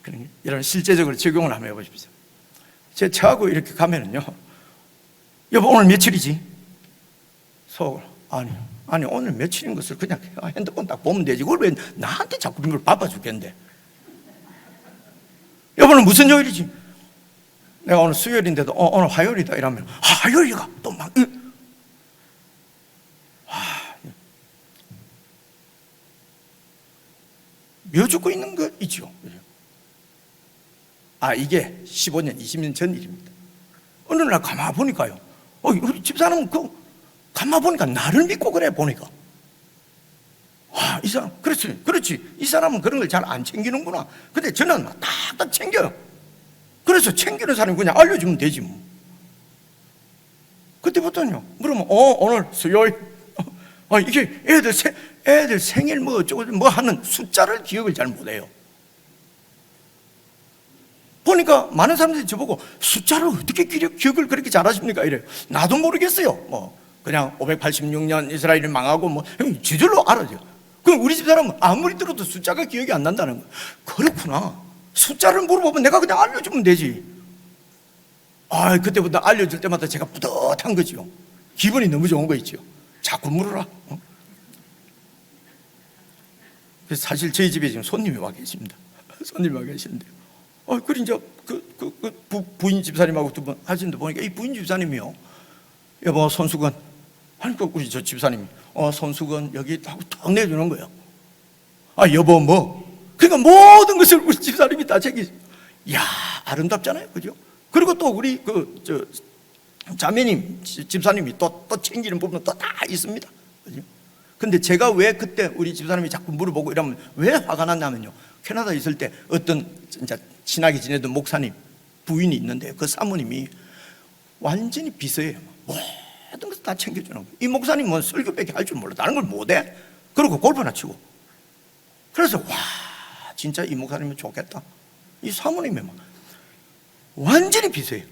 그러니까 이런 실제적으로 적용을 한번 해보십시오. 제 차하고 이렇게 가면은요, 여보 오늘 며칠이지? 속으로 아니 오늘 며칠인 것을 그냥 핸드폰 딱 보면 되지, 그걸 왜 나한테 자꾸 이걸 바빠 죽겠는데. 여보는 무슨 요일이지? 내가 오늘 수요일인데도 오늘 화요일이다 이러면, 화요일이가 또 막 묘죽고 있는 거 있죠. 이게 15년 20년 전 일입니다. 어느 날 가만 보니까요, 우리 집사람은 가만 보니까 나를 믿고 그래. 보니까 이 사람 그렇지 이 사람은 그런 걸 잘 안 챙기는구나. 근데 저는 막 딱 챙겨요. 그래서 챙기는 사람이 그냥 알려주면 되지 뭐. 그때부터는요, 물으면 오늘 수요일, 이게 애들 생일 뭐 어쩌고 뭐 하는 숫자를 기억을 잘 못해요. 보니까 많은 사람들이 저보고 숫자를 어떻게 기억을 그렇게 잘하십니까? 이래요. 나도 모르겠어요. 뭐 그냥 586년 이스라엘이 망하고 뭐 지들로 알아요. 그럼 우리 집 사람은 아무리 들어도 숫자가 기억이 안 난다는 거예요. 그렇구나. 숫자를 물어보면 내가 그냥 알려주면 되지. 그때부터 알려줄 때마다 제가 뿌듯한 거죠. 기분이 너무 좋은 거 있죠. 자꾸 물어라. 그래서 사실 저희 집에 지금 손님이 와 계십니다. 손님이 와 계시는데요, 그래 이제 부인 집사님하고 두 분 하시는데 보니까 이 부인 집사님이요, 여보 손수건, 하니까 우리 저 집사님이 손수건 여기 하고 탁 내주는 거예요. 여보 뭐, 그러니까 모든 것을 우리 집사님이 다 챙기죠. 이야, 아름답잖아요. 그죠? 그리고 또 우리 자매님 집사님이 또 챙기는 부분은 또 다 있습니다. 그죠? 근데 제가 왜 그때 우리 집사람이 자꾸 물어보고 이러면 왜 화가 났냐면요, 캐나다에 있을 때 어떤 진짜 친하게 지내던 목사님 부인이 있는데, 그 사모님이 완전히 비서예요. 모든 것을 다 챙겨주는 거예요. 이 목사님은 설교밖에 할 줄 몰라. 다른 걸 못해. 그리고 골프나 치고. 그래서 진짜 이 목사님은 좋겠다. 이 사모님이 막 완전히 비서예요.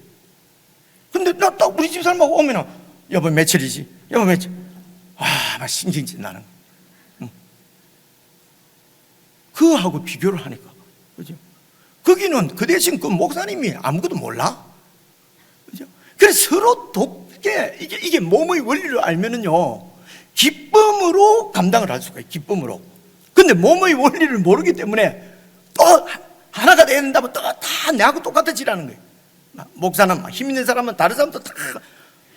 근데 나 딱 우리 집 사람하고 오면은, 여보 며칠이지? 여보 며칠? 막 신경질 나는 거예요. 그하고 비교를 하니까, 그죠? 거기는 그 대신 그 목사님이 아무것도 몰라, 그죠? 그래서 서로 돕게, 이게 몸의 원리를 알면은요, 기쁨으로 감당을 할 수가 있어요. 기쁨으로. 근데 몸의 원리를 모르기 때문에 또 하나가 돼야 된다면 또 다 내하고 똑같아지라는 거예요. 목사는 힘 있는 사람은 다른 사람도 다,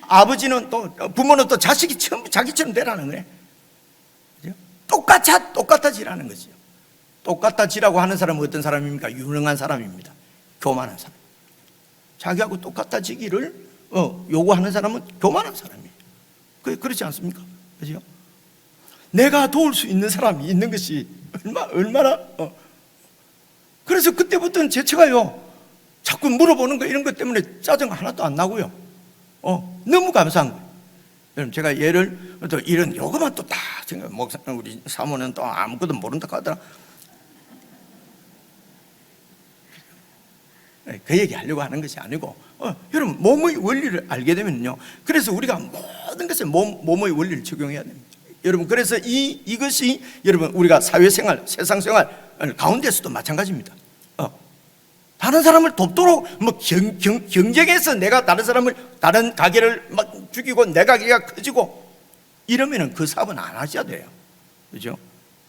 아버지는 또 부모는 또 자식이 전부 자기처럼 되라는 거예요. 똑같아지라는 거죠. 똑같아지라고 하는 사람은 어떤 사람입니까? 유능한 사람입니다. 교만한 사람. 자기하고 똑같아지기를 요구하는 사람은 교만한 사람이에요. 그렇지 않습니까? 그죠? 내가 도울 수 있는 사람이 있는 것이 얼마나 그래서 그때부터는 제처가요, 자꾸 물어보는 거 이런 것 때문에 짜증 하나도 안 나고요. 너무 감사한 거예요. 여러분, 제가 예를 또 이런 요거만 또 다 생각, 목사 우리 사모는 또 아무것도 모른다고 하더라. 그 얘기 하려고 하는 것이 아니고, 여러분 몸의 원리를 알게 되면요, 그래서 우리가 모든 것에 몸의 원리를 적용해야 됩니다. 여러분, 그래서 이것이 여러분 우리가 사회생활, 세상생활 가운데서도 마찬가지입니다. 다른 사람을 돕도록 뭐 경쟁해서 내가 다른 가게를 막 죽이고 내 가게가 커지고 이러면은 그 사업은 안 하셔야 돼요. 그죠?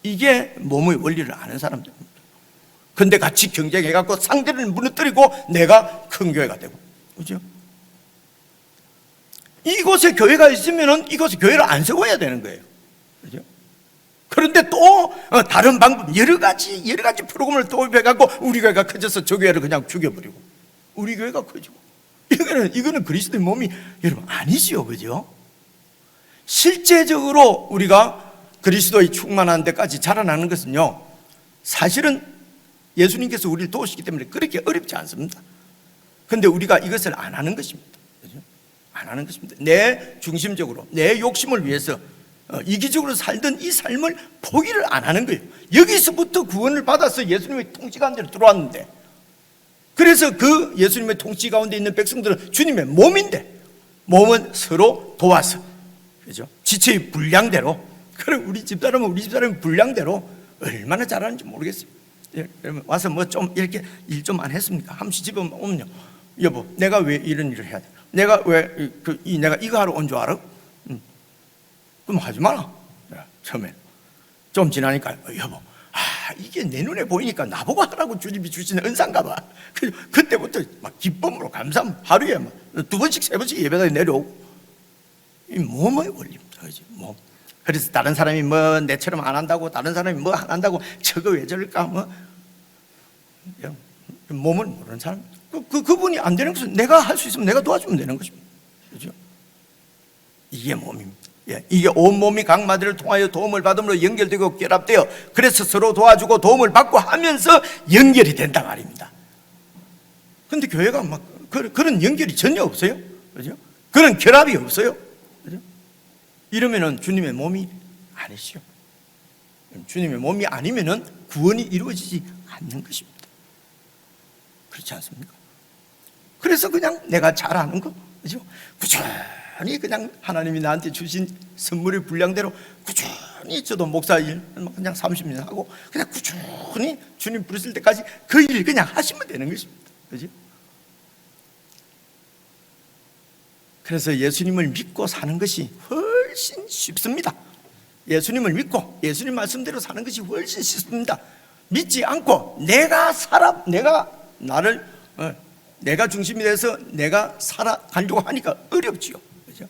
이게 몸의 원리를 아는 사람들입니다. 근데 같이 경쟁해갖고 상대를 무너뜨리고 내가 큰 교회가 되고, 그죠? 이곳에 교회가 있으면은 이곳에 교회를 안 세워야 되는 거예요. 그죠? 그런데 또 다른 방법, 여러 가지 프로그램을 도입해갖고 우리 교회가 커져서 저 교회를 그냥 죽여버리고 우리 교회가 커지고, 이거는 그리스도의 몸이 여러분 아니지요. 그죠? 실제적으로 우리가 그리스도의 충만한 데까지 자라나는 것은요, 사실은 예수님께서 우리를 도우시기 때문에 그렇게 어렵지 않습니다. 그런데 우리가 이것을 안 하는 것입니다. 그죠? 안 하는 것입니다. 내 중심적으로 내 욕심을 위해서 이기적으로 살던 이 삶을 포기를 안 하는 거예요. 여기서부터 구원을 받아서 예수님의 통치 가운데 들어왔는데, 그래서 그 예수님의 통치 가운데 있는 백성들은 주님의 몸인데, 몸은 서로 도와서, 그죠? 지체의 분량대로, 그럼 우리 집사람은 분량대로 얼마나 잘하는지 모르겠어요. 여러분 와서 뭐 좀 이렇게 일 좀 안 했습니까? 한번 집에 오면요, 여보 내가 왜 이런 일을 해야 돼? 내가 왜 내가 이거 하러 온 줄 알아? 그럼 하지 마라. 처음에 좀 지나니까 여보, 이게 내 눈에 보이니까 나보고 하라고 주님이 주시는 은사인가 봐. 그때부터 막 기쁨으로 감사함, 하루에 막 2번씩 3번씩 예배당에 내려오고. 이 몸의 원리입니다. 그렇지? 몸. 그래서 다른 사람이 뭐 내처럼 안 한다고, 다른 사람이 뭐 안 한다고, 저거 왜 저럴까, 뭐 몸을 모르는 사람, 그분이 안 되는 것은 내가 할 수 있으면 내가 도와주면 되는 것입니다. 그렇죠? 이게 몸입니다. 이게 온 몸이 각 마디를 통하여 도움을 받음으로 연결되고 결합되어, 그래서 서로 도와주고 도움을 받고 하면서 연결이 된다 말입니다. 그런데 교회가 막 그런 연결이 전혀 없어요. 그렇죠? 그런 결합이 없어요. 그렇죠? 이러면은 주님의 몸이 아니시죠. 주님의 몸이 아니면은 구원이 이루어지지 않는 것입니다. 그렇지 않습니까? 그래서 그냥 내가 잘하는 거, 그죠? 꾸준히 그냥 하나님이 나한테 주신 선물의 분량대로 꾸준히, 저도 목사 일 그냥 30년 하고 그냥 꾸준히 주님 부르실 때까지 그 일 그냥 하시면 되는 것입니다. 그죠? 그래서 예수님을 믿고 사는 것이 훨씬 쉽습니다. 예수님을 믿고 예수님 말씀대로 사는 것이 훨씬 쉽습니다. 믿지 않고 내가 중심이 돼서 내가 살아가려고 하니까 어렵지요. 그렇죠?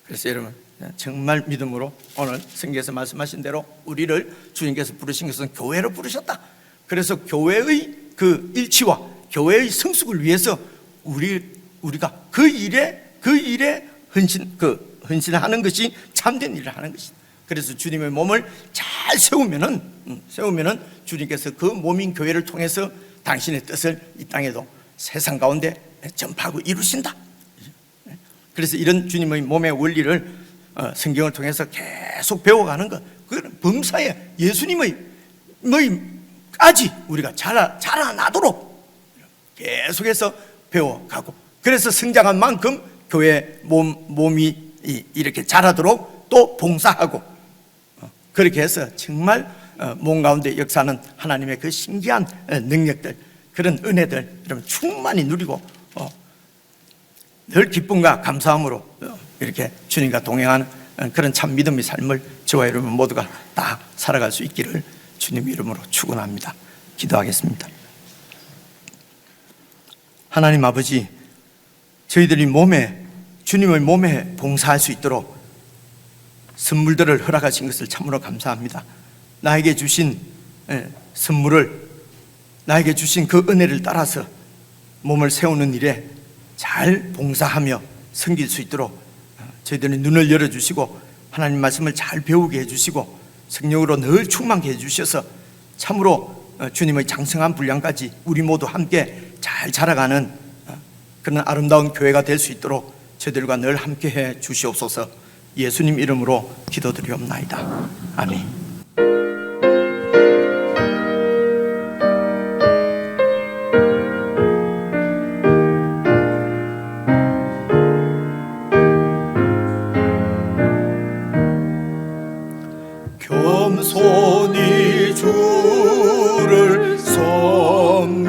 그래서 여러분 정말 믿음으로 오늘 성경에서 말씀하신 대로 우리를 주님께서 부르신 것은 교회로 부르셨다. 그래서 교회의 그 일치와 교회의 성숙을 위해서 우리가 그 일에 헌신하는 것이 참된 일을 하는 것이다. 그래서 주님의 몸을 잘 세우면은 주님께서 그 몸인 교회를 통해서 당신의 뜻을 이 땅에도 세상 가운데 전파하고 이루신다. 그래서 이런 주님의 몸의 원리를 성경을 통해서 계속 배워가는 것, 그건 범사에 예수님의 까지 우리가 자라나도록 계속해서 배워가고, 그래서 성장한 만큼 교회 몸이 이렇게 자라도록 또 봉사하고, 그렇게 해서 정말 몸 가운데 역사하는 하나님의 그 신기한 능력들, 그런 은혜들 여러분 충만히 누리고 늘 기쁨과 감사함으로 이렇게 주님과 동행하는 그런 참 믿음의 삶을 저와 여러분 모두가 다 살아갈 수 있기를 주님 이름으로 축원합니다. 기도하겠습니다. 하나님 아버지, 저희들이 주님의 몸에 봉사할 수 있도록 선물들을 허락하신 것을 참으로 감사합니다. 나에게 주신 선물을, 나에게 주신 그 은혜를 따라서 몸을 세우는 일에 잘 봉사하며 섬길 수 있도록 저희들의 눈을 열어주시고 하나님 말씀을 잘 배우게 해주시고 성령으로 늘 충만케 해주셔서 참으로 주님의 장성한 분량까지 우리 모두 함께 잘 자라가는 그런 아름다운 교회가 될 수 있도록 저희들과 늘 함께해 주시옵소서. 예수님 이름으로 기도드리옵나이다. 아멘. 겸손히 주를 섬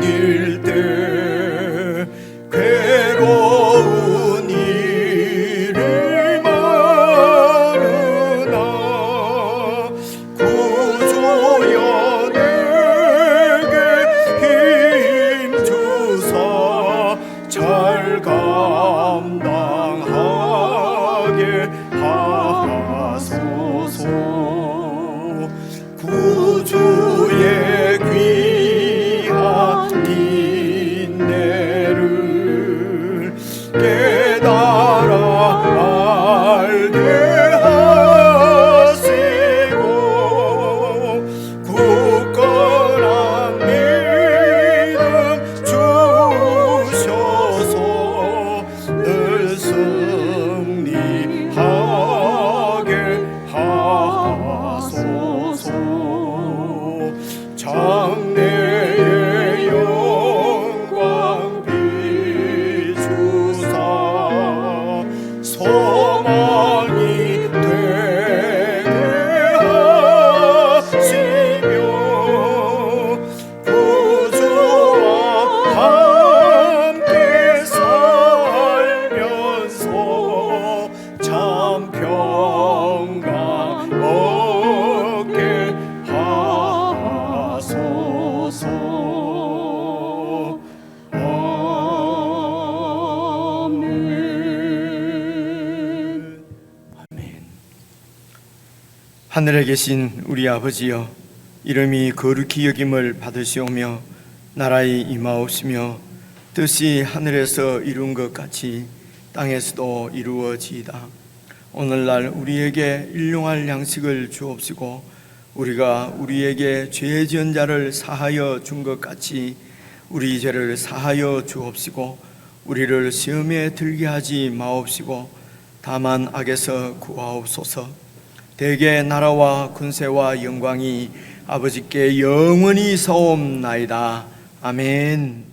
소망이 되게 하시며 구주와 함께 살면서 참 평강 얻게 하소서. 아멘. 하늘에 계신 우리 아버지여, 이름이 거룩히 여김을 받으시오며 나라의 임하옵시며 뜻이 하늘에서 이룬 것 같이 땅에서도 이루어지이다. 오늘날 우리에게 일용할 양식을 주옵시고 우리가 우리에게 죄 지은 자를 사하여 준 것 같이 우리 죄를 사하여 주옵시고 우리를 시험에 들게 하지 마옵시고 다만 악에서 구하옵소서. 대개 나라와 군세와 영광이 아버지께 영원히 사옵나이다. 아멘.